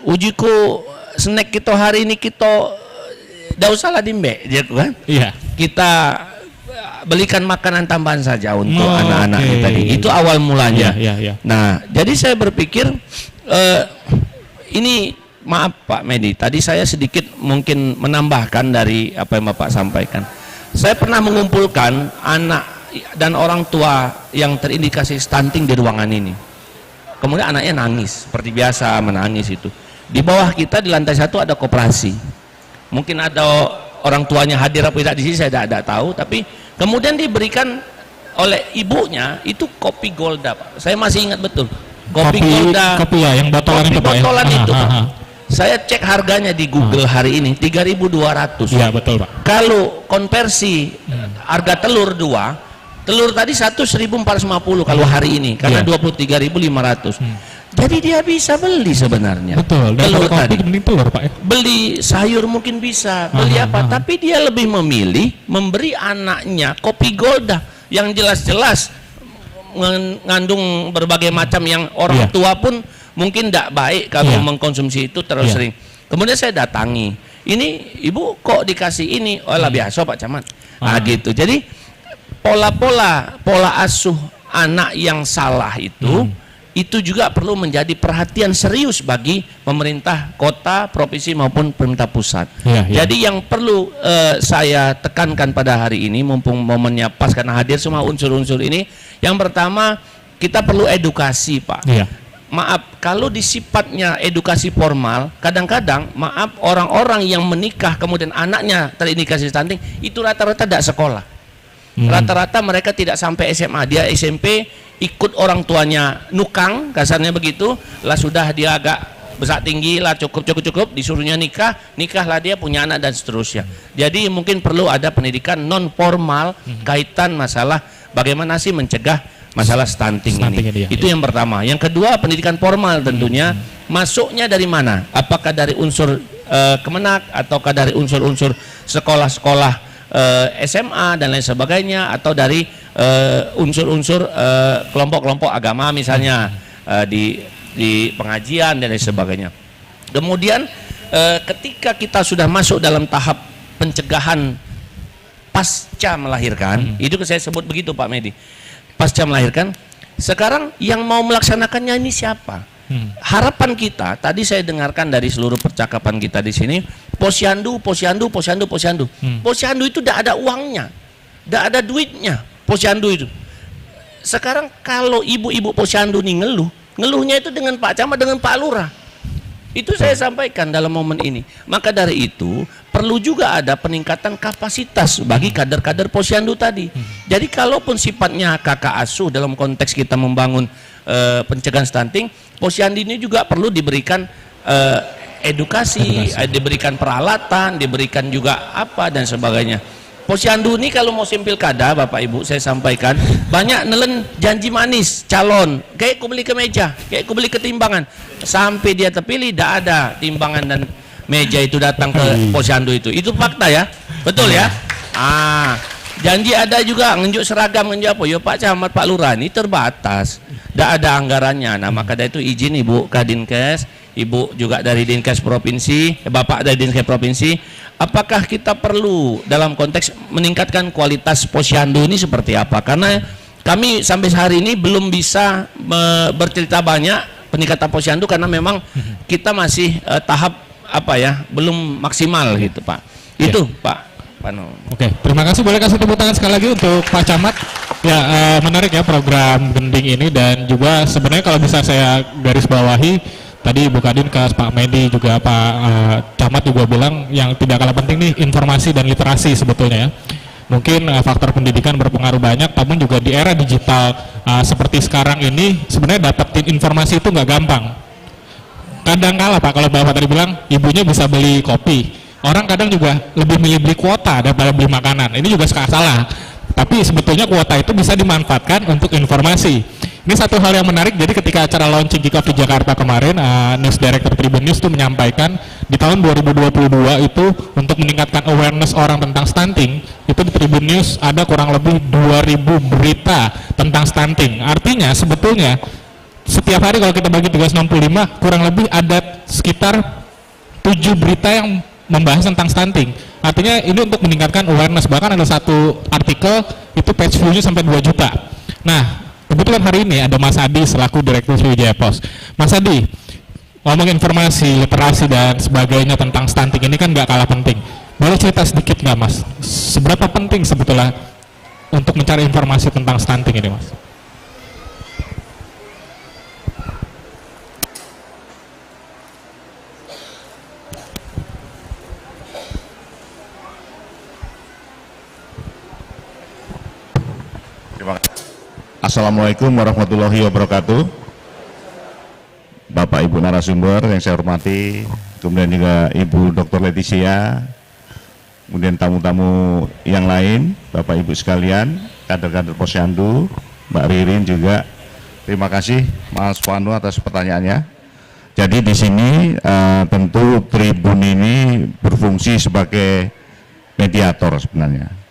ujiku snack kita hari ini kita tidak usahlah dimbe, kan? Iya. Kita belikan makanan tambahan saja untuk anak-anak tadi. Itu awal mulanya. Ya. Nah, jadi saya berpikir ini maaf Pak Medi, tadi saya sedikit mungkin menambahkan dari apa yang Bapak sampaikan. Saya pernah mengumpulkan anak dan orang tua yang terindikasi stunting di ruangan ini. Kemudian anaknya nangis, seperti biasa menangis itu. Di bawah kita di lantai 1 ada koperasi. Mungkin ada orang tuanya hadir apa tidak di sini saya tidak tahu, tapi kemudian diberikan oleh ibunya itu kopi Golda Pak. Saya masih ingat betul. Kopi Golda. Kopi ya, yang botolan itu Pak. Botolan itu Pak. Saya cek harganya di Google hari ini 3.200. Iya betul Pak. Kalau konversi harga telur telur tadi 1.450 kalau hari ini karena 23.500. Jadi dia bisa beli sebenarnya. Betul. Dan telur kopi tadi. mending telur Pak ya. Beli sayur mungkin bisa, beli apa? Tapi dia lebih memilih memberi anaknya kopi Golda yang jelas-jelas mengandung berbagai macam yang orang tua pun mungkin tidak baik kalau mengkonsumsi itu terlalu sering. Kemudian saya datangi, ini ibu kok dikasih ini? Oh lah biasa Pak Camat. Nah gitu. Jadi pola asuh anak yang salah itu itu juga perlu menjadi perhatian serius bagi pemerintah kota, provinsi maupun pemerintah pusat. Jadi yang perlu saya tekankan pada hari ini, mumpung momennya pas karena hadir semua unsur-unsur ini, yang pertama kita perlu edukasi, Pak. Maaf, kalau di sifatnya edukasi formal, kadang-kadang maaf orang-orang yang menikah kemudian anaknya terindikasi stunting itu rata-rata tidak sekolah. Rata-rata mereka tidak sampai SMA, dia SMP ikut orang tuanya nukang, kasarnya begitu, lah sudah dia agak besar tinggi lah, cukup, disuruhnya nikahlah dia punya anak dan seterusnya. Jadi mungkin perlu ada pendidikan non formal kaitan masalah bagaimana sih mencegah masalah stunting ini. Itu yang pertama. Yang kedua, pendidikan formal tentunya masuknya dari mana? Apakah dari unsur Kemenak ataukah dari unsur-unsur sekolah-sekolah SMA dan lain sebagainya, atau dari unsur-unsur kelompok-kelompok agama misalnya di pengajian dan lain sebagainya. Kemudian ketika kita sudah masuk dalam tahap pencegahan pasca melahirkan, itu saya sebut begitu Pak Medi, pasca melahirkan, sekarang yang mau melaksanakannya ini siapa? Harapan kita, tadi saya dengarkan dari seluruh percakapan kita di sini, posyandu itu tidak ada uangnya, tidak ada duitnya posyandu itu. Sekarang kalau ibu-ibu posyandu ini ngeluhnya itu dengan Pak Camat, dengan Pak Lurah. Itu saya sampaikan dalam momen ini. Maka dari itu perlu juga ada peningkatan kapasitas bagi kader-kader posyandu tadi. Jadi kalaupun sifatnya kakak asuh dalam konteks kita membangun pencegahan stunting, posyandu ini juga perlu diberikan edukasi, diberikan peralatan, diberikan juga apa dan sebagainya. Posyandu ini kalau mau simpil kada, Bapak Ibu, saya sampaikan banyak nelen janji manis calon, kayak aku beli kemeja, kayak aku beli ketimbangan, sampai dia terpilih tidak ada timbangan dan meja itu datang ke posyandu itu fakta ya, betul ya. Janji ada juga ngenjuk seragam, ngenjuk apa, ya Pak Camat, Pak Lurah, ini terbatas, tidak ada anggarannya. Nah maka dari itu izin Ibu Kadinkes, Ibu juga dari Dinkes Provinsi, Bapak dari Dinkes Provinsi, apakah kita perlu dalam konteks meningkatkan kualitas posyandu ini seperti apa? Karena kami sampai hari ini belum bisa bercerita banyak peningkatan posyandu karena memang kita masih tahap apa ya, belum maksimal gitu Pak. Itu Pak Pano. Oke, terima kasih. Boleh kasih tepuk tangan sekali lagi untuk Pak Camat. Ya, menarik ya program gending ini, dan juga sebenarnya kalau bisa saya garis bawahi, tadi Ibu Kadinkes, Pak Medi, juga Pak Camat juga bilang yang tidak kalah penting nih informasi dan literasi sebetulnya ya. Mungkin faktor pendidikan berpengaruh banyak, namun juga di era digital seperti sekarang ini sebenarnya dapetin informasi itu nggak gampang. Kadang kala Pak, kalau Bapak tadi bilang ibunya bisa beli kopi, orang kadang juga lebih milih beli kuota daripada beli makanan. Ini juga salah. Tapi sebetulnya kuota itu bisa dimanfaatkan untuk informasi. Ini satu hal yang menarik. Jadi ketika acara launching Kick Off di Jakarta kemarin, News Director Tribun News itu menyampaikan di tahun 2022 itu untuk meningkatkan awareness orang tentang stunting, itu di Tribun News ada kurang lebih 2000 berita tentang stunting. Artinya sebetulnya setiap hari kalau kita bagi 365, kurang lebih ada sekitar 7 berita yang membahas tentang stunting. Artinya ini untuk meningkatkan awareness. Bahkan ada satu artikel itu page view-nya sampai 2 juta. Nah, kebetulan hari ini ada Mas Adi selaku Direktur Sriwijaya Pos. Mas Adi, ngomong informasi, literasi dan sebagainya tentang stunting ini kan nggak kalah penting. Boleh cerita sedikit nggak Mas, seberapa penting sebetulnya untuk mencari informasi tentang stunting ini Mas? Assalamualaikum warahmatullahi wabarakatuh. Bapak Ibu narasumber yang saya hormati, kemudian juga Ibu Dr. Leticia, kemudian tamu-tamu yang lain, Bapak Ibu sekalian, kader-kader posyandu, Mbak Ririn juga. Terima kasih Mas Panu atas pertanyaannya. Jadi di sini tentu Tribun ini berfungsi sebagai mediator sebenarnya.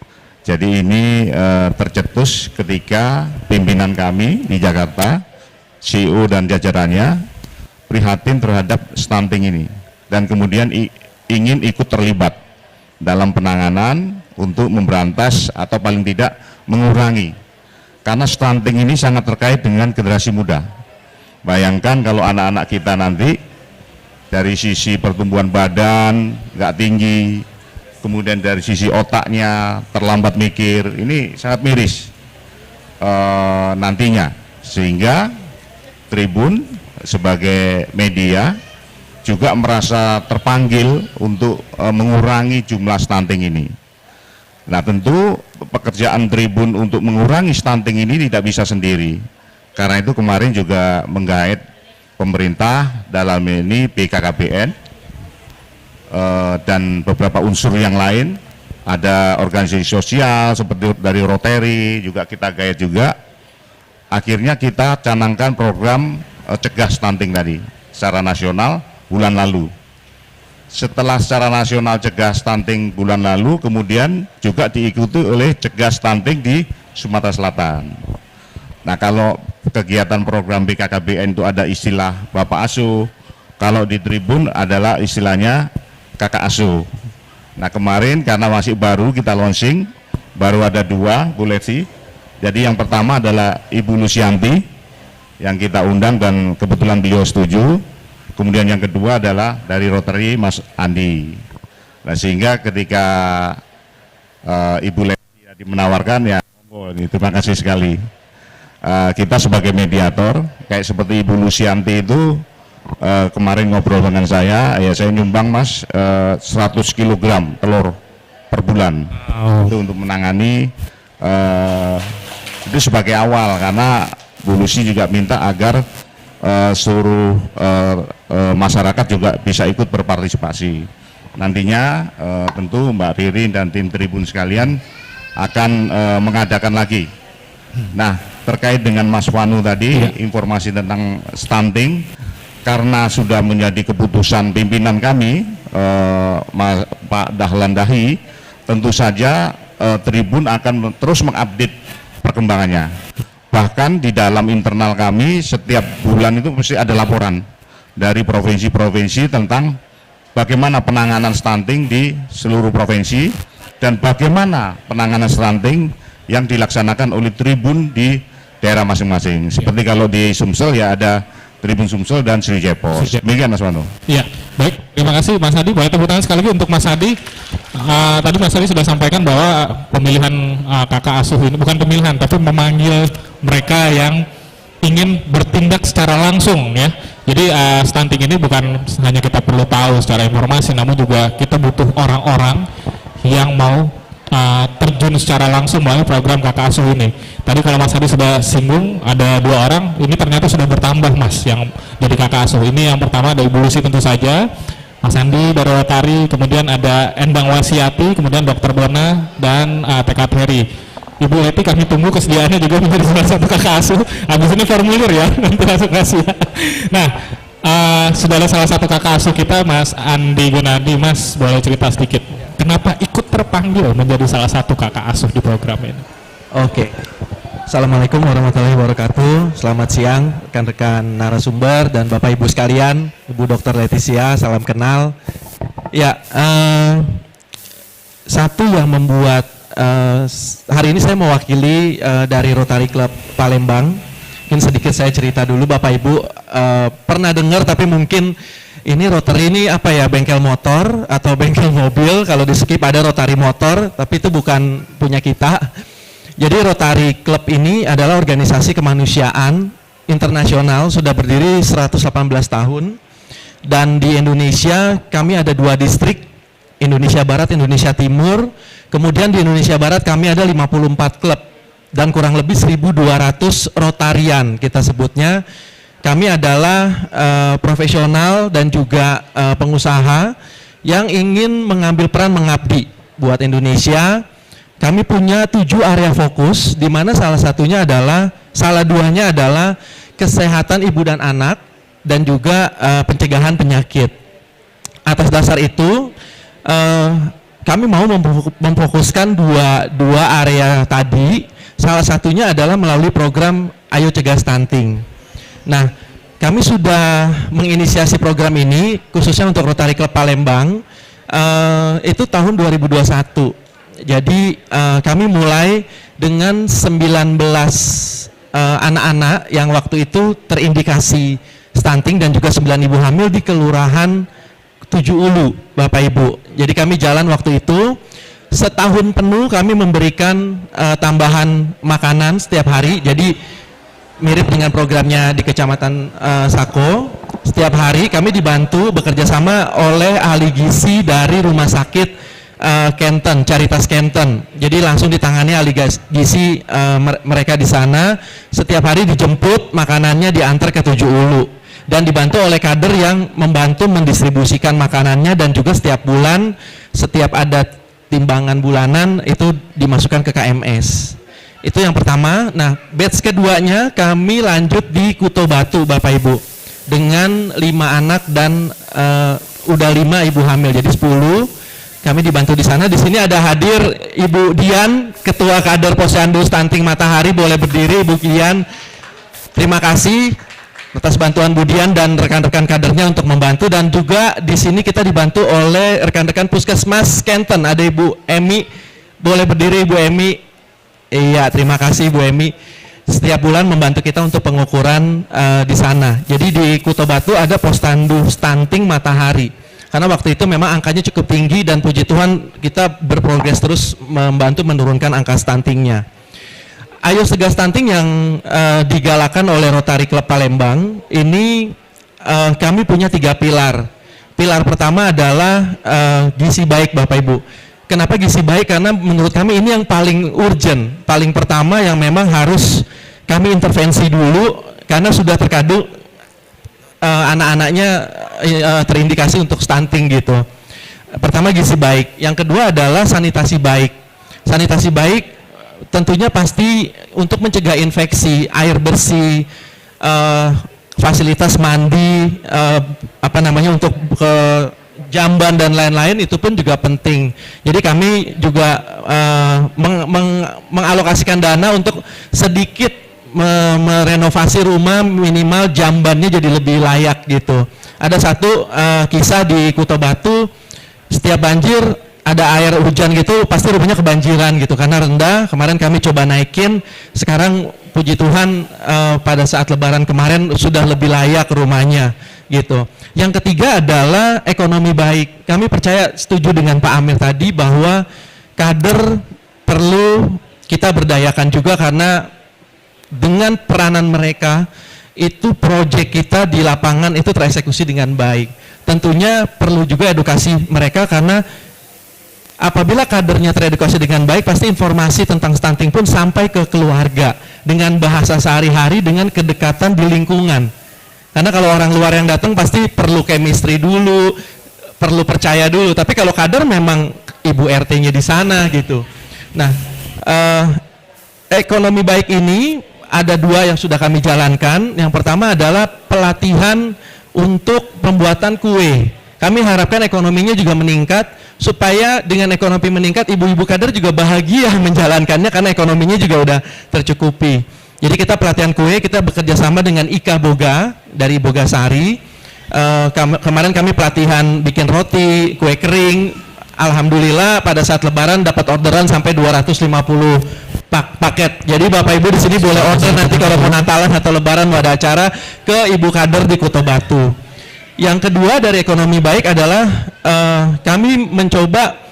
Jadi ini tercetus ketika pimpinan kami di Jakarta, CEO dan jajarannya prihatin terhadap stunting ini, dan kemudian ingin ikut terlibat dalam penanganan untuk memberantas atau paling tidak mengurangi, karena stunting ini sangat terkait dengan generasi muda. Bayangkan kalau anak-anak kita nanti dari sisi pertumbuhan badan nggak tinggi, kemudian dari sisi otaknya terlambat mikir, ini sangat miris nantinya. Sehingga Tribun sebagai media juga merasa terpanggil untuk mengurangi jumlah stunting ini. Nah, tentu pekerjaan Tribun untuk mengurangi stunting ini tidak bisa sendiri. Karena itu kemarin juga menggait pemerintah dalam ini BKKBN dan beberapa unsur yang lain, ada organisasi sosial seperti dari Rotary juga kita gait juga. Akhirnya kita canangkan program cegah stunting tadi secara nasional bulan lalu. Setelah secara nasional cegah stunting bulan lalu, kemudian juga diikuti oleh cegah stunting di Sumatera Selatan. Nah, kalau kegiatan program BKKBN itu ada istilah Bapak Asuh, kalau di Tribun adalah istilahnya Kakak Asuh. Nah, kemarin karena masih baru kita launching, baru ada 2, Bu Leti. Jadi yang pertama adalah Ibu Lucianti yang kita undang dan kebetulan beliau setuju. Kemudian yang kedua adalah dari Rotary Mas Andi. Nah, sehingga ketika Ibu Leti menawarkan, ya terima kasih sekali. Kita sebagai mediator, kayak seperti Ibu Lucianti itu kemarin ngobrol dengan saya, ya saya nyumbang Mas 100 kg telur per bulan. Itu untuk menangani, itu sebagai awal, karena Bu Lucy juga minta agar seluruh masyarakat juga bisa ikut berpartisipasi. Nantinya tentu Mbak Ririn dan tim Tribun sekalian akan mengadakan lagi. Nah, terkait dengan Mas Wanu tadi, informasi tentang stunting, karena sudah menjadi keputusan pimpinan kami, Pak Dahlan Dahi, tentu saja Tribun akan terus mengupdate perkembangannya. Bahkan di dalam internal kami, setiap bulan itu mesti ada laporan dari provinsi-provinsi tentang bagaimana penanganan stunting di seluruh provinsi dan bagaimana penanganan stunting yang dilaksanakan oleh Tribun di daerah masing-masing. Seperti kalau di Sumsel ya ada Tribun Sumsel dan Sri Jepos. Demikian Mas Wano. Iya, baik. Terima kasih Mas Adi. Boleh tepuk tangan sekali lagi untuk Mas Adi. Tadi Mas Adi sudah sampaikan bahwa pemilihan kakak asuh ini bukan pemilihan, tapi memanggil mereka yang ingin bertindak secara langsung, ya. Jadi stunting ini bukan hanya kita perlu tahu secara informasi, namun juga kita butuh orang-orang yang mau terjun secara langsung melalui program kakak asuh ini. Tadi kalau Mas Adi sudah singgung ada 2 orang, ini ternyata sudah bertambah Mas yang jadi kakak asuh. Ini yang pertama ada Ibu Lucy tentu saja, Mas Andi dari Rotary, kemudian ada Endang Wasiati, kemudian Dr. Bona dan TK Peri. Ibu Leti kami tunggu kesediaannya juga menjadi salah satu kakak asuh. Habis ini formulir ya, nanti langsung kasih ya. Nah, sudah ada salah satu kakak asuh kita, Mas Andi Gunadi. Mas boleh cerita sedikit, kenapa ikut terpanggil menjadi salah satu kakak asuh di program ini? Oke. Assalamualaikum warahmatullahi wabarakatuh. Selamat siang rekan-rekan narasumber dan Bapak Ibu sekalian, Ibu Dr. Leticia, salam kenal. Ya, satu yang membuat hari ini saya mewakili dari Rotary Club Palembang. Mungkin sedikit saya cerita dulu, Bapak Ibu pernah dengar tapi mungkin ini Rotary ini apa ya, bengkel motor atau bengkel mobil. Kalau di Skip ada Rotary motor, tapi itu bukan punya kita. Jadi Rotary Club ini adalah organisasi kemanusiaan internasional, sudah berdiri 118 tahun. Dan di Indonesia kami ada 2 distrik, Indonesia Barat, Indonesia Timur. Kemudian di Indonesia Barat kami ada 54 klub dan kurang lebih 1.200 Rotarian kita sebutnya. Kami adalah profesional dan juga pengusaha yang ingin mengambil peran mengabdi buat Indonesia. Kami punya 7 area fokus, di mana salah duanya adalah kesehatan ibu dan anak dan juga pencegahan penyakit. Atas dasar itu kami mau memfokuskan dua area tadi. Salah satunya adalah melalui program Ayo Cegah Stunting. Nah, kami sudah menginisiasi program ini khususnya untuk Rotary Club Palembang itu tahun 2021. Jadi kami mulai dengan 19 anak-anak yang waktu itu terindikasi stunting dan juga 9 ibu hamil di Kelurahan 7 Ulu, Bapak Ibu. Jadi kami jalan waktu itu setahun penuh, kami memberikan tambahan makanan setiap hari. Jadi mirip dengan programnya di Kecamatan Sako. Setiap hari kami dibantu bekerja sama oleh ahli gizi dari Rumah Sakit Kenten, Caritas Kenten. Jadi langsung ditangani ahli gizi mereka di sana. Setiap hari dijemput, makanannya diantar ke 7 Ulu. Dan dibantu oleh kader yang membantu mendistribusikan makanannya, dan juga setiap bulan, setiap ada timbangan bulanan itu dimasukkan ke KMS. Itu yang pertama. Nah, batch keduanya kami lanjut di Kuto Batu, Bapak Ibu, dengan 5 anak dan udah 5 ibu hamil, jadi 10. Kami dibantu di sana. Di sini ada hadir Ibu Dian, Ketua Kader Posyandu Stunting Matahari. Boleh berdiri, Ibu Dian. Terima kasih atas bantuan Bu Dian dan rekan-rekan kadernya untuk membantu. Dan juga di sini kita dibantu oleh rekan-rekan Puskesmas Kenten. Ada Ibu Emi. Boleh berdiri, Ibu Emi. Iya, terima kasih Bu Emi. Setiap bulan membantu kita untuk pengukuran di sana. Jadi di Kuto Batu ada Posyandu Stunting Matahari. Karena waktu itu memang angkanya cukup tinggi, dan puji Tuhan kita berprogres terus membantu menurunkan angka stuntingnya. Ayo Cegah Stunting yang digalakan oleh Rotary Club Palembang ini, kami punya 3 pilar. Pilar pertama adalah gizi baik, Bapak Ibu. Kenapa gizi baik? Karena menurut kami ini yang paling urgent, paling pertama yang memang harus kami intervensi dulu, karena sudah terkadang anak-anaknya terindikasi untuk stunting gitu. Pertama gizi baik. Yang kedua adalah sanitasi baik. Sanitasi baik tentunya pasti untuk mencegah infeksi, air bersih, fasilitas mandi, untuk ke jamban dan lain-lain, itu pun juga penting. Jadi kami juga mengalokasikan dana untuk sedikit merenovasi rumah, minimal jambannya jadi lebih layak gitu. Ada satu kisah di Kuto Batu, setiap banjir ada air hujan gitu, pasti rumahnya kebanjiran gitu karena rendah. Kemarin kami coba naikin, sekarang puji Tuhan pada saat Lebaran kemarin sudah lebih layak rumahnya gitu. Yang ketiga adalah ekonomi baik. Kami percaya, setuju dengan Pak Amir tadi, bahwa kader perlu kita berdayakan juga, karena dengan peranan mereka itu proyek kita di lapangan itu tereksekusi dengan baik. Tentunya perlu juga edukasi mereka, karena apabila kadernya teredukasi dengan baik, pasti informasi tentang stunting pun sampai ke keluarga dengan bahasa sehari-hari, dengan kedekatan di lingkungan. Karena kalau orang luar yang datang pasti perlu chemistry dulu, perlu percaya dulu. Tapi kalau kader memang ibu RT-nya di sana gitu. Nah, ekonomi baik ini ada 2 yang sudah kami jalankan. Yang pertama adalah pelatihan untuk pembuatan kue. Kami harapkan ekonominya juga meningkat, supaya dengan ekonomi meningkat, ibu-ibu kader juga bahagia menjalankannya karena ekonominya juga udah tercukupi. Jadi kita pelatihan kue, kita bekerja sama dengan Ika Boga dari Bogasari. Kemarin kami pelatihan bikin roti, kue kering. Alhamdulillah pada saat Lebaran dapat orderan sampai 250 paket. Jadi Bapak Ibu di sini boleh order nanti kalau mau Natalan atau Lebaran mau ada acara ke ibu kader di Kuto Batu. Yang kedua dari ekonomi baik adalah kami mencoba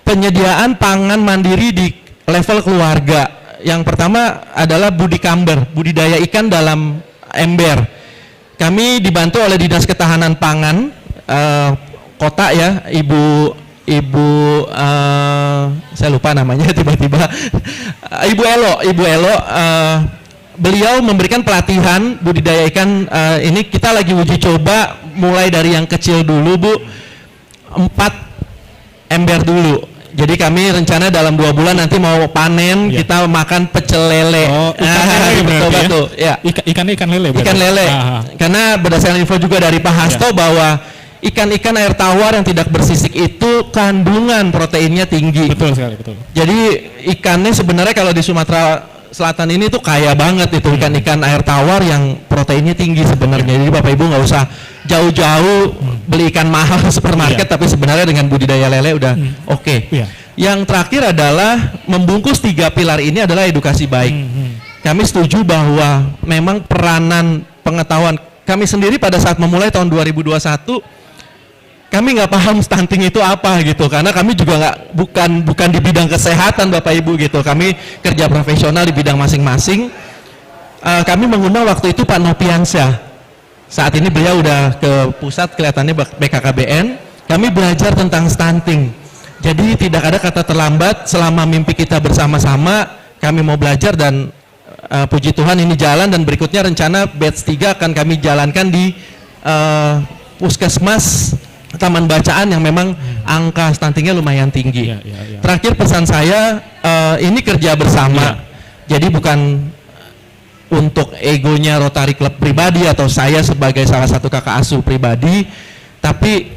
penyediaan pangan mandiri di level keluarga. Yang pertama adalah budi kamber, budidaya ikan dalam ember. Kami dibantu oleh Dinas Ketahanan Pangan kota ya, Ibu saya lupa namanya tiba-tiba, Ibu Elo. Beliau memberikan pelatihan budidaya ikan. Ini kita lagi uji coba mulai dari yang kecil dulu, Bu, 4 ember dulu. Jadi kami rencana dalam 2 bulan nanti mau panen, kita makan pecel lele. Oh, ikan lele betul. Ya. Ikan lele. Ikan lele. Karena berdasarkan info juga dari Pak Hasto bahwa ikan-ikan air tawar yang tidak bersisik itu kandungan proteinnya tinggi. Betul sekali, betul. Jadi ikannya sebenarnya kalau di Sumatera Selatan ini tuh kaya banget itu ikan-ikan air tawar yang proteinnya tinggi sebenarnya. Jadi Bapak Ibu nggak usah jauh-jauh beli ikan mahal di supermarket, tapi sebenarnya dengan budidaya lele udah oke. Yang terakhir adalah membungkus 3 pilar ini adalah edukasi baik. kami setuju bahwa memang peranan pengetahuan kami sendiri pada saat memulai tahun 2021, kami nggak paham stunting itu apa gitu, karena kami juga bukan di bidang kesehatan Bapak Ibu gitu, kami kerja profesional di bidang masing-masing. Kami mengundang waktu itu Pak Nopiansyah, saat ini beliau udah ke pusat kelihatannya BKKBN. Kami belajar tentang stunting, jadi tidak ada kata terlambat selama mimpi kita bersama-sama. Kami mau belajar dan puji Tuhan ini jalan, dan berikutnya rencana batch 3 akan kami jalankan di puskesmas taman bacaan yang memang angka stuntingnya lumayan tinggi. Terakhir pesan saya, ini kerja bersama, jadi bukan untuk egonya Rotary Club pribadi atau saya sebagai salah satu kakak asuh pribadi, tapi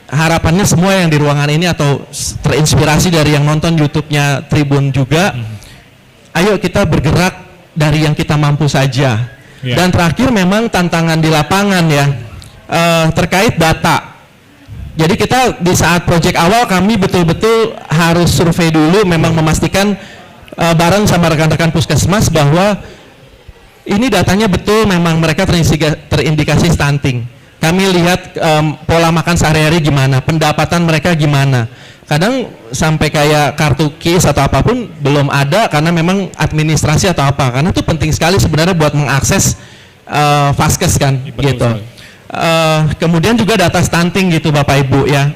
harapannya semua yang di ruangan ini atau terinspirasi dari yang nonton YouTube-nya Tribun juga, ayo kita bergerak dari yang kita mampu saja. Dan terakhir memang tantangan di lapangan ya, terkait data. Jadi kita di saat proyek awal kami betul-betul harus survei dulu, memang memastikan bareng sama rekan-rekan puskesmas bahwa ini datanya betul, memang mereka terindikasi stunting. Kami lihat pola makan sehari-hari gimana, pendapatan mereka gimana. Kadang sampai kayak kartu KIS atau apapun belum ada karena memang administrasi atau apa. Karena itu penting sekali sebenarnya buat mengakses Vaskes kan, gitu. Kemudian juga data stunting gitu Bapak Ibu ya.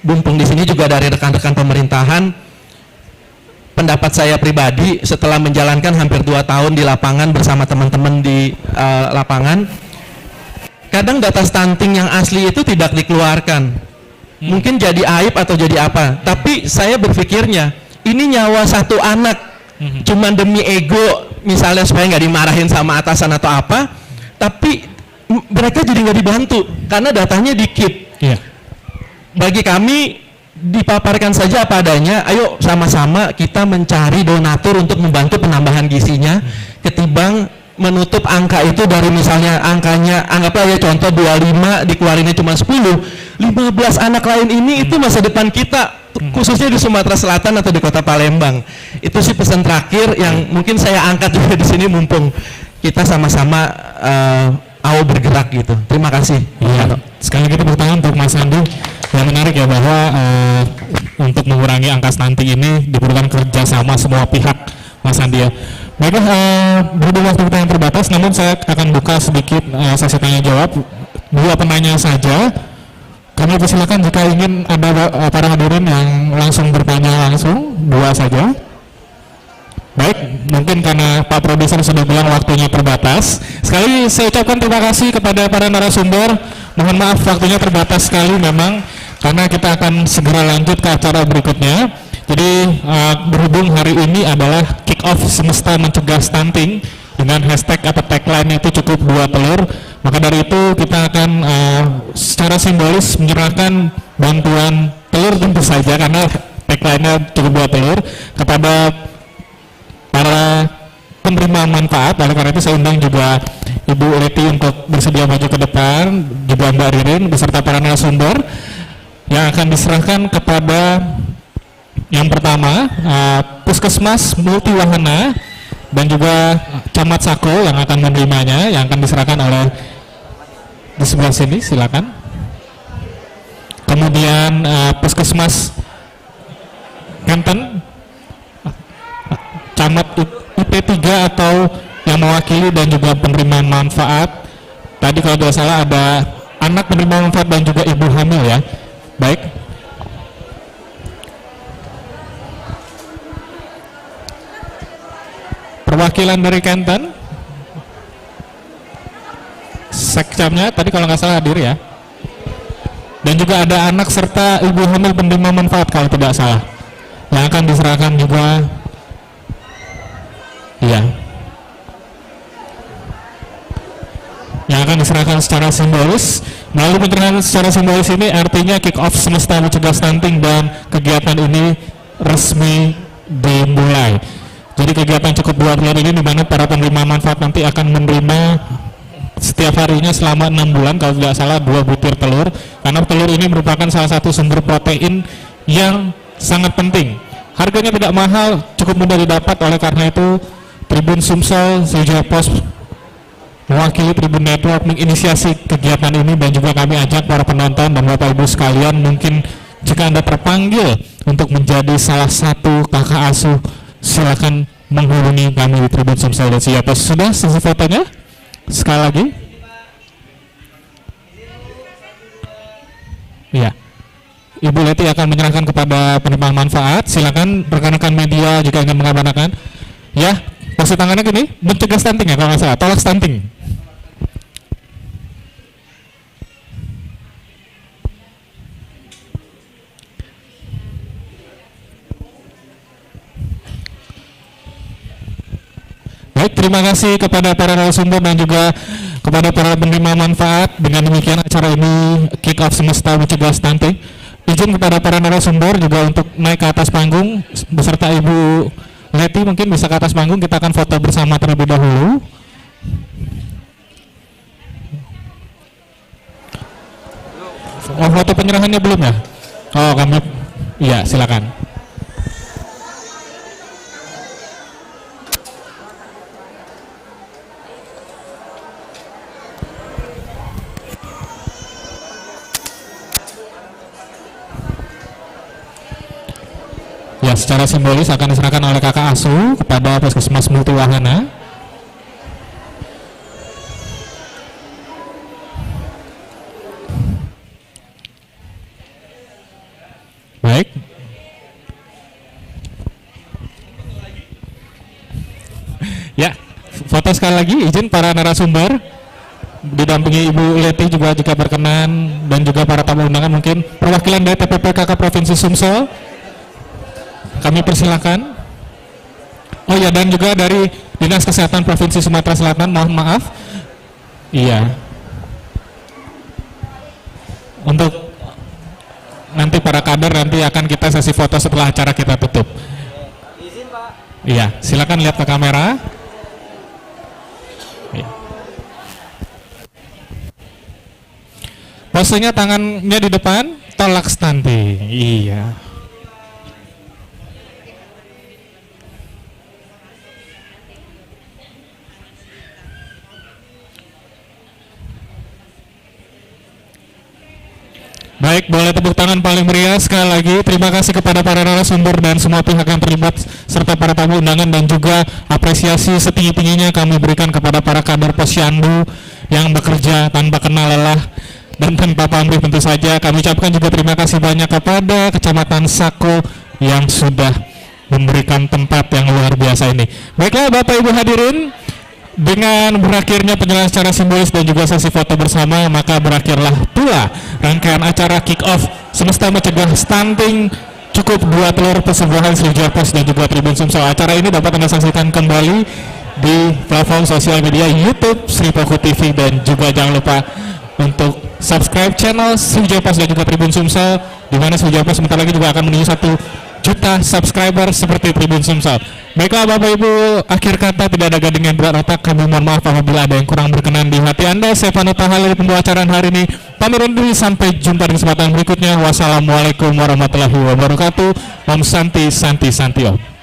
Mumpung di sini juga dari rekan-rekan pemerintahan, pendapat saya pribadi setelah menjalankan hampir 2 tahun di lapangan bersama teman-teman di lapangan, kadang data stunting yang asli itu tidak dikeluarkan. Mungkin jadi aib atau jadi apa, tapi saya berpikirnya ini nyawa satu anak, cuman demi ego misalnya supaya nggak dimarahin sama atasan atau apa, tapi mereka jadi nggak dibantu karena datanya di-keep. Bagi kami dipaparkan saja apa adanya, ayo sama-sama kita mencari donatur untuk membantu penambahan gizinya, ketimbang menutup angka itu dari misalnya angkanya, anggaplah ya contoh 25 dikeluarinnya cuma 10, 15 anak lain ini itu masa depan kita, khususnya di Sumatera Selatan atau di Kota Palembang. Itu sih pesan terakhir yang mungkin saya angkat juga di sini mumpung kita sama-sama mau bergerak gitu. Terima kasih. Sekali lagi tepuk tangan untuk Mas Andi. Yang menarik ya bahwa untuk mengurangi angka stunting ini diperlukan kerjasama semua pihak, Mas Andi ya. Baiklah, berhubung waktu kita yang terbatas, namun saya akan buka sedikit sesi tanya jawab. 2 penanya saja. Kami persilakan jika ingin ada para hadirin yang langsung bertanya langsung, 2 saja. Baik, mungkin karena Pak Produser sudah bilang waktunya terbatas. Sekali saya ucapkan terima kasih kepada para narasumber. Mohon maaf waktunya terbatas sekali memang, karena kita akan segera lanjut ke acara berikutnya. Jadi berhubung hari ini adalah kick off Semesta Mencegah Stunting dengan hashtag atau tagline itu cukup 2 telur, maka dari itu kita akan secara simbolis menyerahkan bantuan telur tentu saja karena tagline-nya cukup 2 telur kepada para penerima manfaat. Oleh karena itu saya undang juga Ibu Leti untuk bersedia maju ke depan, juga Mbak Ririn beserta para narasumber yang akan diserahkan kepada yang pertama Puskesmas Multiwahana dan juga Camat Sako yang akan menerimanya, yang akan diserahkan oleh di sebelah sini, silakan. Kemudian Puskesmas Kenten, Camat IP3 atau yang mewakili dan juga penerima manfaat. Tadi kalau tidak salah ada anak penerima manfaat dan juga ibu hamil ya. Baik. Perwakilan dari Kenten, Sekcamnya tadi kalau nggak salah hadir ya. Dan juga ada anak serta ibu hamil penerima manfaat kalau tidak salah, yang akan diserahkan juga. Iya. Yang akan diserahkan secara simbolis. Melalui penyerahan secara simbolis ini artinya kick off Semesta Mencegah Stunting dan kegiatan ini resmi dimulai. Jadi kegiatan cukup 2 bulan ini di mana para penerima manfaat nanti akan menerima setiap harinya selama 6 bulan kalau tidak salah 2 butir telur, karena telur ini merupakan salah satu sumber protein yang sangat penting. Harganya tidak mahal, cukup mudah didapat, oleh karena itu Tribun Sumsel, Sriwijaya Pos mewakili Tribun Network menginisiasi kegiatan ini, dan juga kami ajak para penonton dan Bapak Ibu sekalian, mungkin jika Anda terpanggil untuk menjadi salah satu kakak asuh, silakan menghubungi kami di Tribun Sumsel dan Sriwijaya Pos. Sudah sesi fotonya? Sekali lagi. Ya. Ibu Leti akan menyerahkan kepada penerima manfaat. Silakan rekan-rekan media jika ingin mengamankan. Ya, pose tangannya gini, mencegah stunting ya kalau nggak salah, tolak stunting. Baik, terima kasih kepada para narasumber dan juga kepada para penerima manfaat. Dengan demikian acara ini kick off semesta mencegah stunting. Izin kepada para narasumber juga untuk naik ke atas panggung beserta Ibu Leti, mungkin bisa ke atas panggung, kita akan foto bersama terlebih dahulu. Oh, foto penyerahannya belum ya? Oh, kami, iya silakan. Ya, secara simbolis akan diserahkan oleh kakak asuh kepada Puskesmas Multiwahana. Baik. Ya, foto sekali lagi, izin para narasumber didampingi Ibu Leti juga jika berkenan, dan juga para tamu undangan, mungkin perwakilan dari TPPKK Provinsi Sumsel kami persilakan. Oh ya, dan juga dari Dinas Kesehatan Provinsi Sumatera Selatan, mohon maaf. Iya. Untuk nanti para kader nanti akan kita sesi foto setelah acara kita tutup. Izin, Pak. Iya, silakan lihat ke kamera. Iya. Posenya tangannya di depan, tolak stunting. Iya. Baik, boleh tepuk tangan paling meriah sekali lagi. Terima kasih kepada para narasumber dan semua pihak yang terlibat serta para tamu undangan, dan juga apresiasi setinggi-tingginya kami berikan kepada para kader Posyandu yang bekerja tanpa kenal lelah dan tanpa pamrih tentu saja. Kami ucapkan juga terima kasih banyak kepada Kecamatan Sako yang sudah memberikan tempat yang luar biasa ini. Baiklah Bapak Ibu hadirin, dengan berakhirnya penyerahan secara simbolis dan juga sesi foto bersama, maka berakhirlah pula rangkaian acara kick off semesta mencegah stunting cukup 2 telur pesugihan Sriwijaya Pos dan juga Tribun Sumsel. Acara ini dapat Anda saksikan kembali di platform sosial media YouTube Sri Poku TV, dan juga jangan lupa untuk subscribe channel Sriwijaya Pos dan juga Tribun Sumsel, di mana Sriwijaya Pos sebentar lagi juga akan menuju 1 juta subscriber seperti Tribun Sumsel. Baiklah Bapak Ibu, akhir kata tidak ada gading yang berat otak. Kami mohon maaf apabila ada yang kurang berkenan di hati Anda. Saya Panu Tahal dari pembawa acara hari ini. Pamit undur diri, sampai jumpa di kesempatan berikutnya. Wassalamualaikum warahmatullahi wabarakatuh. Om Santi Santi Santi Om.